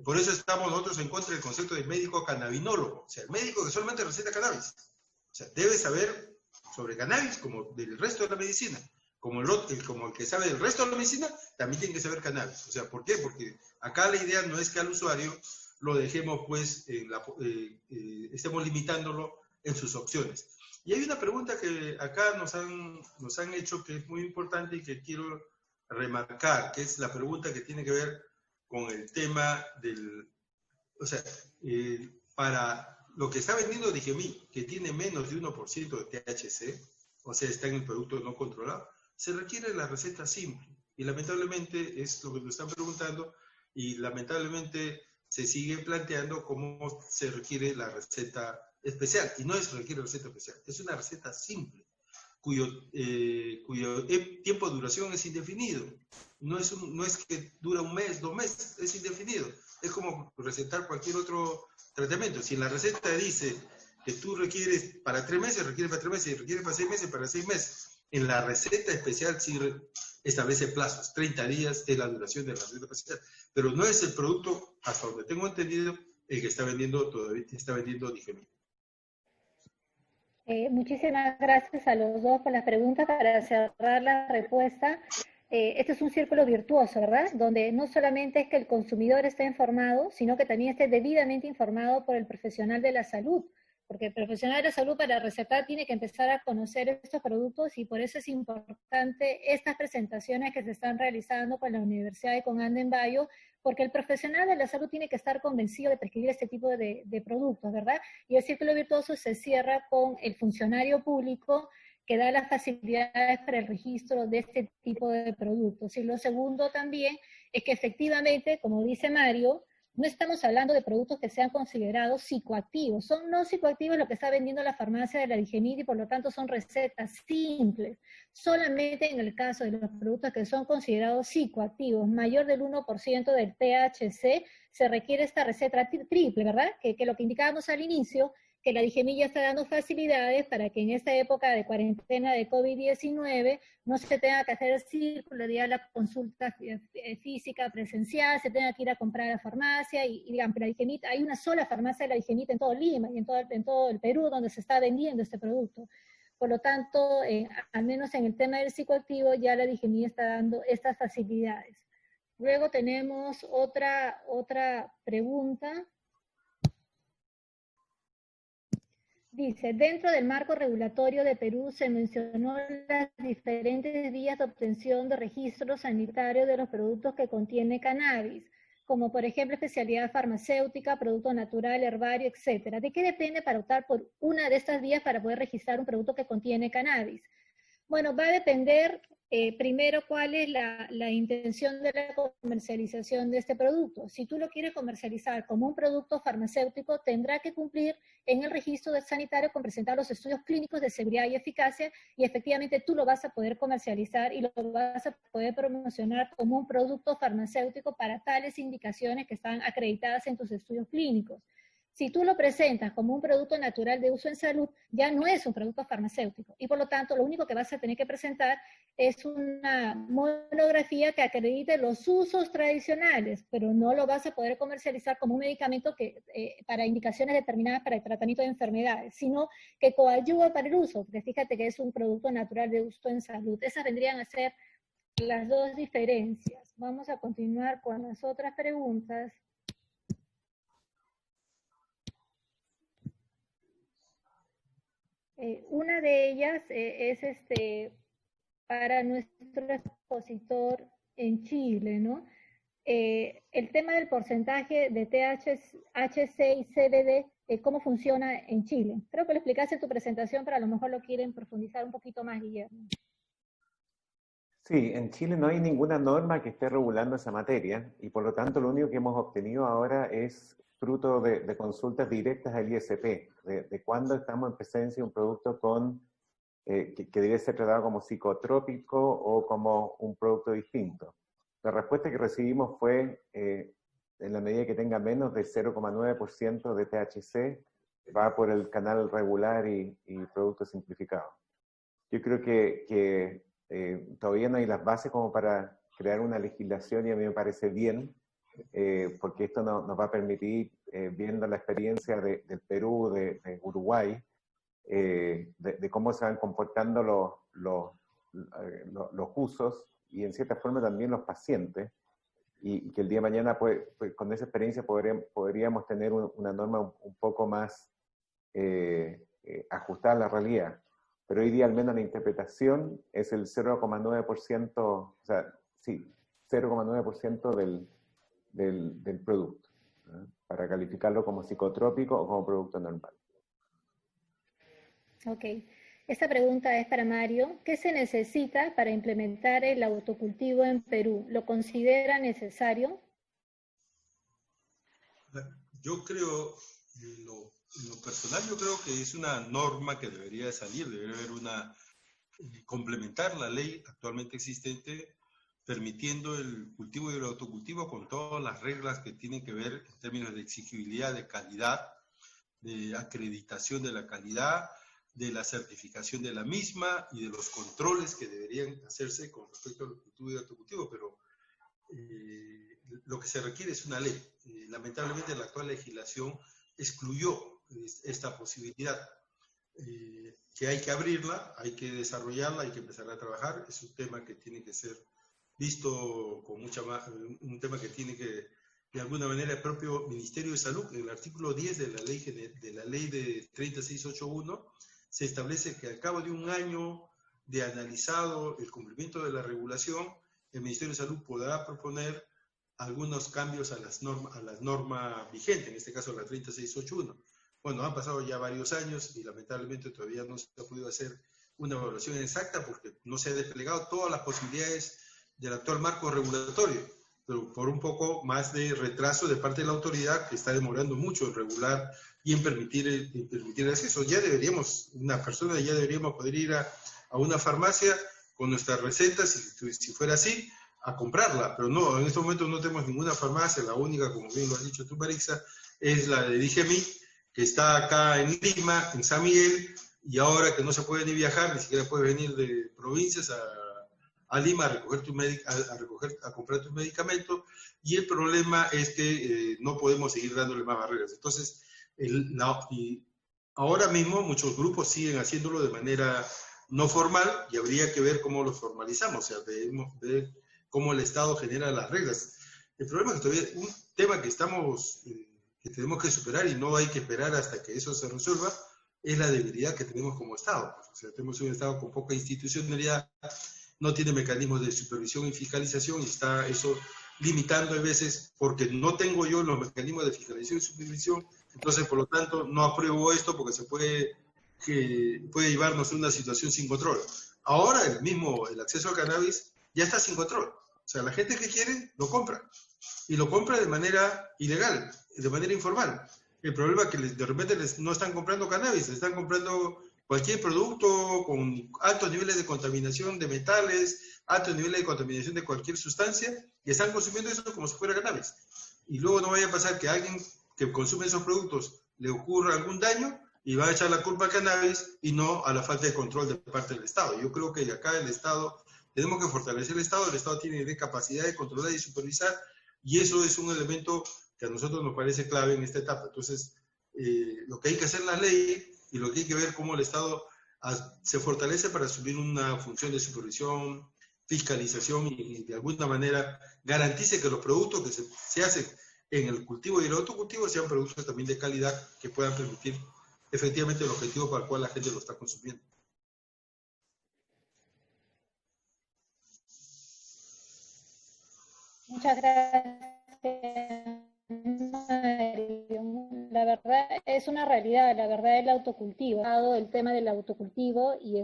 D: por eso estamos nosotros en contra del concepto de médico cannabinólogo. O sea, el médico que solamente receta cannabis. O sea, debe saber sobre cannabis como del resto de la medicina. Como el que sabe del resto de la medicina, también tiene que saber cannabis. O sea, ¿por qué? Porque acá la idea no es que al usuario lo dejemos, pues, estemos limitándolo en sus opciones. Y hay una pregunta que acá nos han hecho que es muy importante y que quiero remarcar, que es la pregunta que tiene que ver con el tema del... O sea, para lo que está vendiendo Digemí, que tiene menos de 1% de THC, o sea, está en el producto no controlado, se requiere la receta simple. Y lamentablemente es lo que nos están preguntando, y lamentablemente se sigue planteando cómo se requiere la receta especial. Y no requiere receta especial, es una receta simple, cuyo tiempo de duración es indefinido. No es que dura un mes, 2 meses, es indefinido. Es como recetar cualquier otro tratamiento. Si en la receta dice que tú requieres para 3 meses, requiere para 3 meses, y requiere para 6 meses, para 6 meses. En la receta especial sí establece plazos, 30 días es la duración de la receta especial, pero no es el producto, hasta donde tengo entendido, el que está vendiendo Digemí.
B: Muchísimas gracias a los dos por las preguntas. Para cerrar la respuesta, este es un círculo virtuoso, ¿verdad? Donde no solamente es que el consumidor esté informado, sino que también esté debidamente informado por el profesional de la salud, porque el profesional de la salud para recetar tiene que empezar a conocer estos productos y por eso es importante estas presentaciones que se están realizando con la universidad y con Anden Bio, porque el profesional de la salud tiene que estar convencido de prescribir este tipo de productos, ¿verdad? Y el círculo virtuoso se cierra con el funcionario público que da las facilidades para el registro de este tipo de productos. Y lo segundo también es que efectivamente, como dice Mario, no estamos hablando de productos que sean considerados psicoactivos. Son no psicoactivos lo que está vendiendo la farmacia de la Digemid y por lo tanto son recetas simples. Solamente en el caso de los productos que son considerados psicoactivos, mayor del 1% del THC, se requiere esta receta triple, ¿verdad? Que lo que indicábamos al inicio, que la Digemid ya está dando facilidades para que en esta época de cuarentena de COVID-19 no se tenga que hacer el círculo, de la consulta física presencial, se tenga que ir a comprar a la farmacia, y digamos, la Digemid, hay una sola farmacia de la Digemid en todo Lima y en todo el Perú donde se está vendiendo este producto. Por lo tanto, al menos en el tema del psicoactivo, ya la Digemid está dando estas facilidades. Luego tenemos otra pregunta. Dice, dentro del marco regulatorio de Perú se mencionó las diferentes vías de obtención de registro sanitario de los productos que contiene cannabis, como por ejemplo especialidad farmacéutica, producto natural, herbario, etc. ¿De qué depende para optar por una de estas vías para poder registrar un producto que contiene cannabis? Bueno, va a depender primero cuál es la intención de la comercialización de este producto. Si tú lo quieres comercializar como un producto farmacéutico, tendrá que cumplir en el registro sanitario con presentar los estudios clínicos de seguridad y eficacia, y efectivamente tú lo vas a poder comercializar y lo vas a poder promocionar como un producto farmacéutico para tales indicaciones que están acreditadas en tus estudios clínicos. Si tú lo presentas como un producto natural de uso en salud, ya no es un producto farmacéutico. Y por lo tanto, lo único que vas a tener que presentar es una monografía que acredite los usos tradicionales, pero no lo vas a poder comercializar como un medicamento que, para indicaciones determinadas para el tratamiento de enfermedades, sino que coadyuva para el uso, porque fíjate que es un producto natural de uso en salud. Esas vendrían a ser las dos diferencias. Vamos a continuar con las otras preguntas. Una de ellas es para nuestro expositor en Chile, ¿no? el tema del porcentaje de THC y CBD, ¿cómo funciona en Chile? Creo que lo explicaste en tu presentación, pero a lo mejor lo quieren profundizar un poquito más, Guillermo.
C: Sí, en Chile no hay ninguna norma que esté regulando esa materia y por lo tanto lo único que hemos obtenido ahora es fruto de consultas directas al ISP, de cuándo estamos en presencia de un producto que debe ser tratado como psicotrópico o como un producto distinto. La respuesta que recibimos fue, en la medida que tenga menos de 0,9% de THC, va por el canal regular y producto simplificado. Yo creo que todavía no hay las bases como para crear una legislación y a mí me parece bien, porque esto nos va a permitir, viendo la experiencia del Perú, de Uruguay, de cómo se van comportando los usos y en cierta forma también los pacientes, y que el día de mañana pues, con esa experiencia podríamos tener una norma un poco más ajustada a la realidad. Pero hoy día al menos la interpretación es el 0,9%, o sea, sí, 0,9% del producto, ¿no? Para calificarlo como psicotrópico o como producto normal.
B: Ok. Esta pregunta es para Mario. ¿Qué se necesita para implementar el autocultivo en Perú? ¿Lo considera necesario?
D: Yo creo, en lo personal, yo creo que es una norma que debería salir, debería haber complementar la ley actualmente existente, permitiendo el cultivo y el autocultivo con todas las reglas que tienen que ver en términos de exigibilidad de calidad, de acreditación de la calidad, de la certificación de la misma y de los controles que deberían hacerse con respecto al cultivo y autocultivo, pero lo que se requiere es una ley. Lamentablemente la actual legislación excluyó esta posibilidad, que hay que abrirla, hay que desarrollarla, hay que empezar a trabajar. Es un tema que tiene que ser visto con mucha más, un tema que tiene que, de alguna manera, el propio Ministerio de Salud, en el artículo 10 de la ley de 3681, se establece que al cabo de un año de analizado el cumplimiento de la regulación, el Ministerio de Salud podrá proponer algunos cambios a las normas vigentes, en este caso la 3681. Bueno, han pasado ya varios años y lamentablemente todavía no se ha podido hacer una evaluación exacta porque no se ha desplegado todas las posibilidades del actual marco regulatorio, pero por un poco más de retraso de parte de la autoridad que está demorando mucho en regular y en permitir el acceso. Ya deberíamos, una persona ya deberíamos poder ir a una farmacia con nuestras recetas, si fuera así, a comprarla, pero no, en este momento no tenemos ninguna farmacia, la única, como bien lo has dicho tú, Marixa, es la de Digemi, que está acá en Lima, en San Miguel, y ahora que no se puede ni viajar, ni siquiera puedes venir de provincias a Lima a comprar tus medicamentos, y el problema es que no podemos seguir dándole más barreras. Entonces, y ahora mismo muchos grupos siguen haciéndolo de manera no formal, y habría que ver cómo lo formalizamos, o sea, debemos ver cómo el Estado genera las reglas. El problema es que todavía un tema que tenemos que superar y no hay que esperar hasta que eso se resuelva, es la debilidad que tenemos como Estado. O sea, tenemos un Estado con poca institucionalidad, no tiene mecanismos de supervisión y fiscalización, y está eso limitando a veces, porque no tengo yo los mecanismos de fiscalización y supervisión, entonces por lo tanto no apruebo esto porque puede llevarnos a una situación sin control. Ahora el acceso al cannabis ya está sin control. O sea, la gente que quiere lo compra. Y lo compra de manera ilegal, de manera informal. El problema es que de repente no están comprando cannabis, están comprando cualquier producto con altos niveles de contaminación de metales, altos niveles de contaminación de cualquier sustancia, y están consumiendo eso como si fuera cannabis. Y luego no vaya a pasar que a alguien que consume esos productos le ocurra algún daño y va a echar la culpa al cannabis y no a la falta de control de parte del Estado. Yo creo que acá el Estado, tenemos que fortalecer el Estado tiene capacidad de controlar y supervisar, y eso es un elemento que a nosotros nos parece clave en esta etapa. Entonces, lo que hay que hacer en la ley y lo que hay que ver cómo el Estado se fortalece para asumir una función de supervisión, fiscalización y de alguna manera garantice que los productos que se hacen en el cultivo y el autocultivo sean productos también de calidad que puedan permitir efectivamente el objetivo para el cual la gente lo está consumiendo.
B: Muchas gracias, Mario. La verdad es una realidad, la verdad el autocultivo, el tema del autocultivo y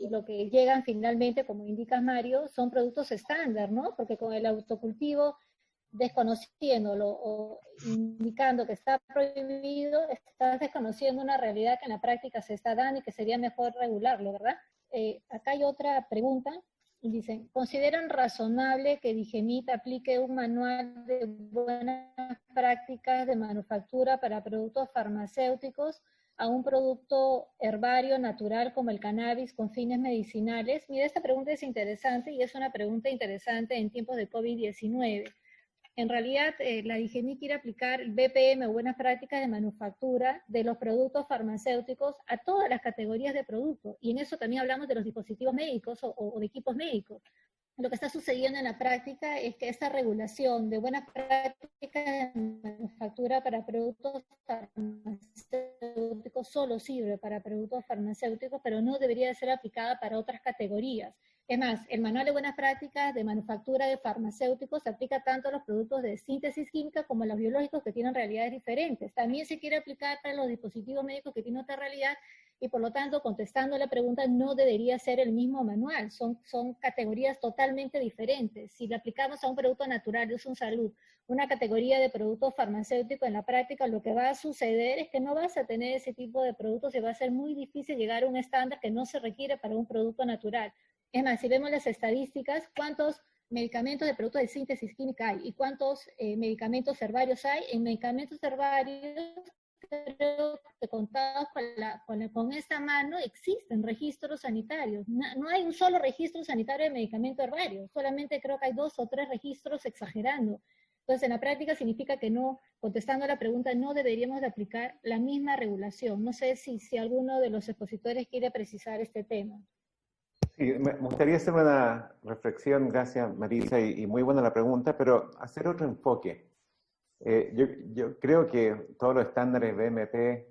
B: lo que llegan finalmente, como indicas Mario, son productos estándar, ¿no? Porque con el autocultivo, desconociéndolo o indicando que está prohibido, estás desconociendo una realidad que en la práctica se está dando y que sería mejor regularlo, ¿verdad? Acá hay otra pregunta. Y dicen, ¿consideran razonable que Digemit aplique un manual de buenas prácticas de manufactura para productos farmacéuticos a un producto herbario natural como el cannabis con fines medicinales? Mira, esta pregunta es interesante y es una pregunta interesante en tiempos de COVID-19. En realidad, la Digemit quiere aplicar el BPM o buenas prácticas de manufactura de los productos farmacéuticos a todas las categorías de productos. Y en eso también hablamos de los dispositivos médicos o de equipos médicos. Lo que está sucediendo en la práctica es que esta regulación de buenas prácticas de manufactura para productos farmacéuticos solo sirve para productos farmacéuticos, pero no debería ser aplicada para otras categorías. Es más, el manual de buenas prácticas de manufactura de farmacéuticos se aplica tanto a los productos de síntesis química como a los biológicos que tienen realidades diferentes. También se quiere aplicar para los dispositivos médicos que tienen otra realidad y por lo tanto, contestando la pregunta, no debería ser el mismo manual. Son categorías totalmente diferentes. Si le aplicamos a un producto natural de uso en salud una categoría de productos farmacéuticos, en la práctica lo que va a suceder es que no vas a tener ese tipo de productos y va a ser muy difícil llegar a un estándar que no se requiere para un producto natural. Es más, si vemos las estadísticas, ¿cuántos medicamentos de productos de síntesis química hay y cuántos medicamentos herbarios hay? En medicamentos herbarios, creo que contados con esta mano, existen registros sanitarios. No hay un solo registro sanitario de medicamento herbario, solamente creo que hay 2 o 3 registros exagerando. Entonces, en la práctica significa que no, contestando a la pregunta, no deberíamos de aplicar la misma regulación. No sé si alguno de los expositores quiere precisar este tema.
C: Sí, me gustaría hacer una reflexión, gracias Marisa, y muy buena la pregunta, pero hacer otro enfoque. Yo creo que todos los estándares BMP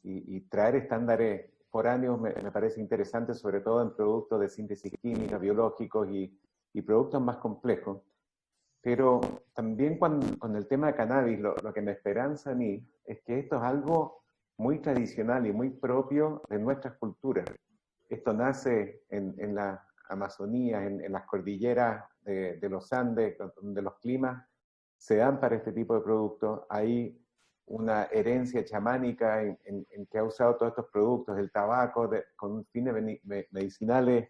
C: y traer estándares foráneos me parece interesante, sobre todo en productos de síntesis química, biológicos y productos más complejos. Pero también con el tema de cannabis, lo que me esperanza a mí es que esto es algo muy tradicional y muy propio de nuestras culturas. Esto nace en la Amazonía, en las cordilleras de los Andes, donde los climas se dan para este tipo de productos. Hay una herencia chamánica en que ha usado todos estos productos, el tabaco, con fines medicinales,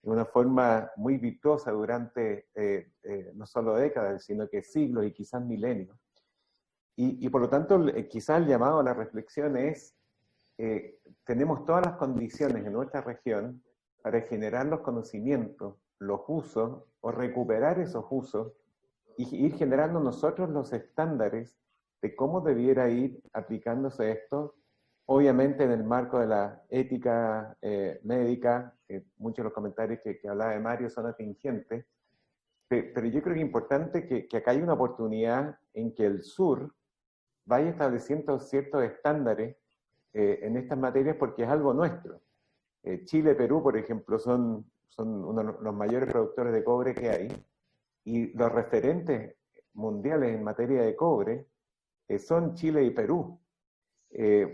C: de una forma muy virtuosa durante no solo décadas, sino que siglos y quizás milenios. Y por lo tanto, quizás el llamado a la reflexión es, tenemos todas las condiciones en nuestra región para generar los conocimientos, los usos, o recuperar esos usos, y ir generando nosotros los estándares de cómo debiera ir aplicándose esto, obviamente en el marco de la ética médica, que muchos de los comentarios que hablaba de Mario son atingentes, pero yo creo que es importante que acá hay una oportunidad en que el sur vaya estableciendo ciertos estándares en estas materias porque es algo nuestro. Chile y Perú, por ejemplo, son uno de los mayores productores de cobre que hay, y los referentes mundiales en materia de cobre son Chile y Perú.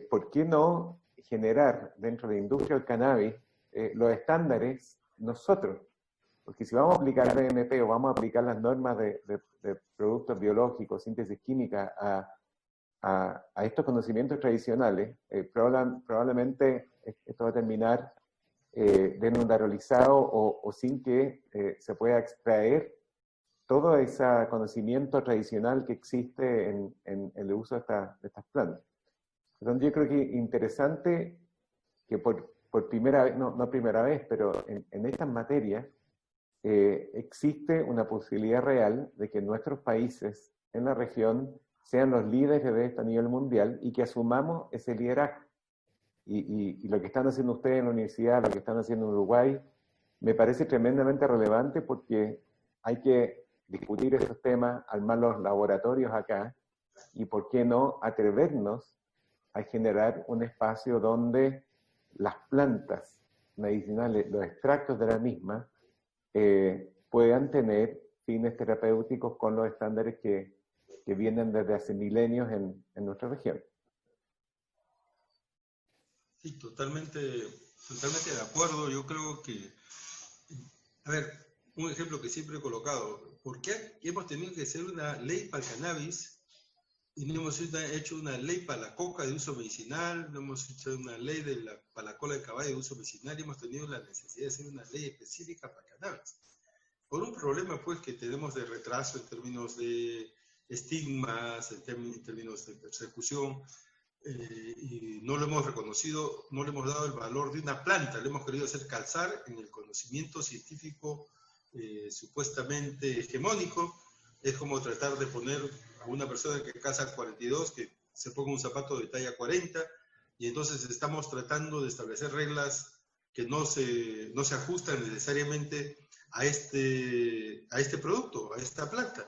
C: ¿Por qué no generar dentro de la industria del cannabis los estándares nosotros? Porque si vamos a aplicar BMP o vamos a aplicar las normas de productos biológicos, síntesis química a estos conocimientos tradicionales, probablemente esto va a terminar desnaturalizado o sin que se pueda extraer todo ese conocimiento tradicional que existe en el uso de estas plantas. Entonces yo creo que es interesante que por primera vez, no primera vez, pero en estas materias existe una posibilidad real de que nuestros países en la región sean los líderes de esto a nivel mundial y que asumamos ese liderazgo. Y lo que están haciendo ustedes en la universidad, lo que están haciendo en Uruguay, me parece tremendamente relevante porque hay que discutir estos temas, armar los laboratorios acá y, ¿por qué no, atrevernos a generar un espacio donde las plantas medicinales, los extractos de la misma, puedan tener fines terapéuticos con los estándares que vienen desde hace milenios en nuestra región.
D: Sí, totalmente de acuerdo. Yo creo que, a ver, un ejemplo que siempre he colocado, ¿por qué hemos tenido que hacer una ley para el cannabis y no hemos hecho una ley para la coca de uso medicinal, no hemos hecho una ley para la cola de caballo de uso medicinal, y hemos tenido la necesidad de hacer una ley específica para cannabis? Por un problema, pues, que tenemos de retraso en términos de estigmas, en términos de persecución, y no lo hemos reconocido, no le hemos dado el valor de una planta, le hemos querido hacer calzar en el conocimiento científico supuestamente hegemónico. Es como tratar de poner a una persona que calza 42, que se ponga un zapato de talla 40, y entonces estamos tratando de establecer reglas que no se ajustan necesariamente a este producto, a esta planta.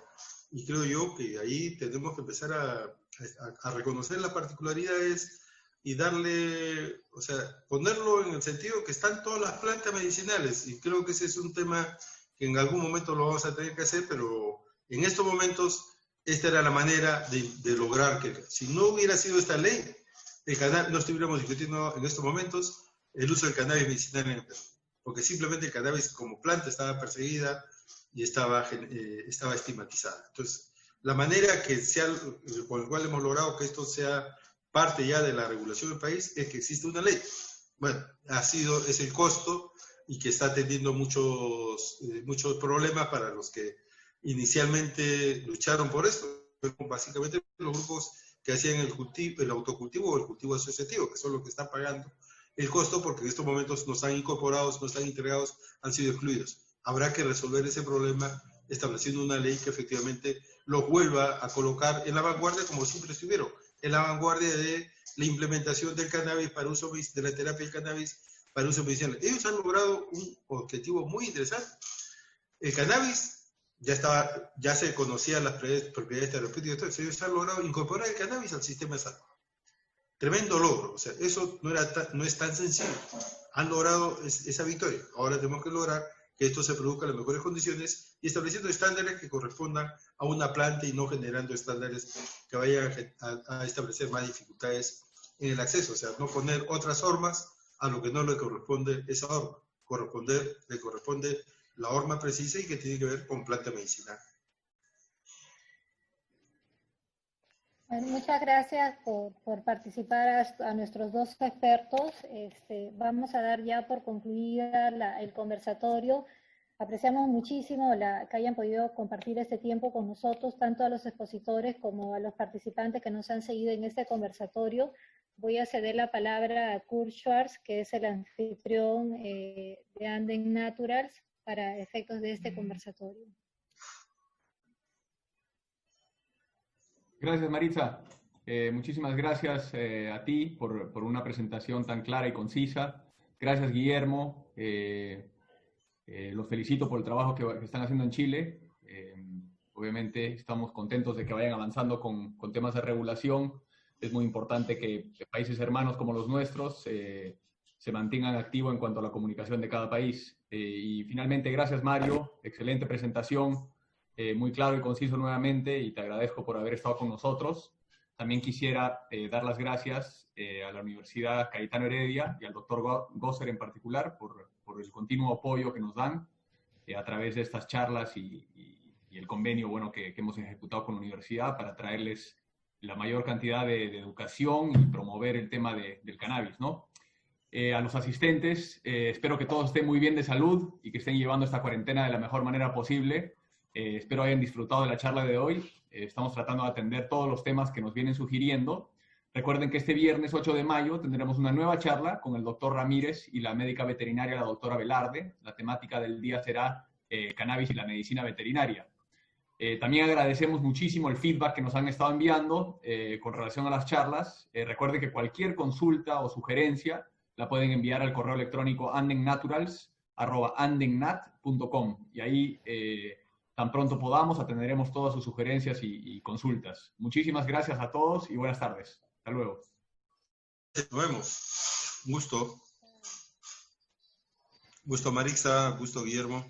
D: Y creo yo que ahí tenemos que empezar a reconocer las particularidades y darle, o sea, ponerlo en el sentido que están todas las plantas medicinales. Y creo que ese es un tema que en algún momento lo vamos a tener que hacer, pero en estos momentos esta era la manera de lograr que, si no hubiera sido esta ley, no estuviéramos discutiendo en estos momentos el uso del cannabis medicinal en el Perú, porque simplemente el cannabis como planta estaba perseguida y estaba estigmatizada. Entonces, la manera con la cual hemos logrado que esto sea parte ya de la regulación del país es que existe una ley. Bueno, es el costo, y que está teniendo muchos problemas para los que inicialmente lucharon por esto. Básicamente los grupos que hacían el autocultivo o el cultivo asociativo, que son los que están pagando el costo, porque en estos momentos no están incorporados, no están integrados, han sido excluidos. Habrá que resolver ese problema estableciendo una ley que efectivamente los vuelva a colocar en la vanguardia, como siempre estuvieron, en la vanguardia de la implementación del cannabis para uso, de la terapia del cannabis para uso medicinal. Ellos han logrado un objetivo muy interesante. El cannabis ya se conocían las propiedades terapéuticas, entonces ellos han logrado incorporar el cannabis al sistema de salud. Tremendo logro, o sea, eso no es tan sencillo. Han logrado esa victoria. Ahora tenemos que lograr que esto se produzca en las mejores condiciones y estableciendo estándares que correspondan a una planta y no generando estándares que vayan a establecer más dificultades en el acceso. O sea, no poner otras hormas a lo que no le corresponde esa horma. Le corresponde la horma precisa y que tiene que ver con planta medicinal.
B: Bueno, muchas gracias por participar a nuestros dos expertos. Vamos a dar ya por concluida el conversatorio. Apreciamos muchísimo que hayan podido compartir este tiempo con nosotros, tanto a los expositores como a los participantes que nos han seguido en este conversatorio. Voy a ceder la palabra a Kurt Schwarz, que es el anfitrión de Anden Naturals, para efectos de este conversatorio.
E: Gracias, Maritza. Muchísimas gracias a ti por una presentación tan clara y concisa. Gracias, Guillermo. Los felicito por el trabajo que están haciendo en Chile. Obviamente estamos contentos de que vayan avanzando con temas de regulación. Es muy importante que países hermanos como los nuestros se mantengan activos en cuanto a la comunicación de cada país. Y finalmente, gracias, Mario. Excelente presentación. Muy claro y conciso nuevamente, y te agradezco por haber estado con nosotros. También quisiera dar las gracias a la Universidad Cayetano Heredia y al doctor Gosser en particular por el continuo apoyo que nos dan a través de estas charlas y el convenio que hemos ejecutado con la universidad para traerles la mayor cantidad de educación y promover el tema del cannabis, ¿no? A los asistentes, espero que todos estén muy bien de salud y que estén llevando esta cuarentena de la mejor manera posible. Espero hayan disfrutado de la charla de hoy. Estamos tratando de atender todos los temas que nos vienen sugiriendo. Recuerden que este viernes 8 de mayo tendremos una nueva charla con el doctor Ramírez y la médica veterinaria, la doctora Velarde. La temática del día será cannabis y la medicina veterinaria. También agradecemos muchísimo el feedback que nos han estado enviando con relación a las charlas. Recuerden que cualquier consulta o sugerencia la pueden enviar al correo electrónico andennaturals@andennat.com, y ahí tan pronto podamos atenderemos todas sus sugerencias y consultas. Muchísimas gracias a todos y buenas tardes. Hasta luego.
D: Nos vemos. Gusto. Gusto, Maritza. Gusto, Guillermo.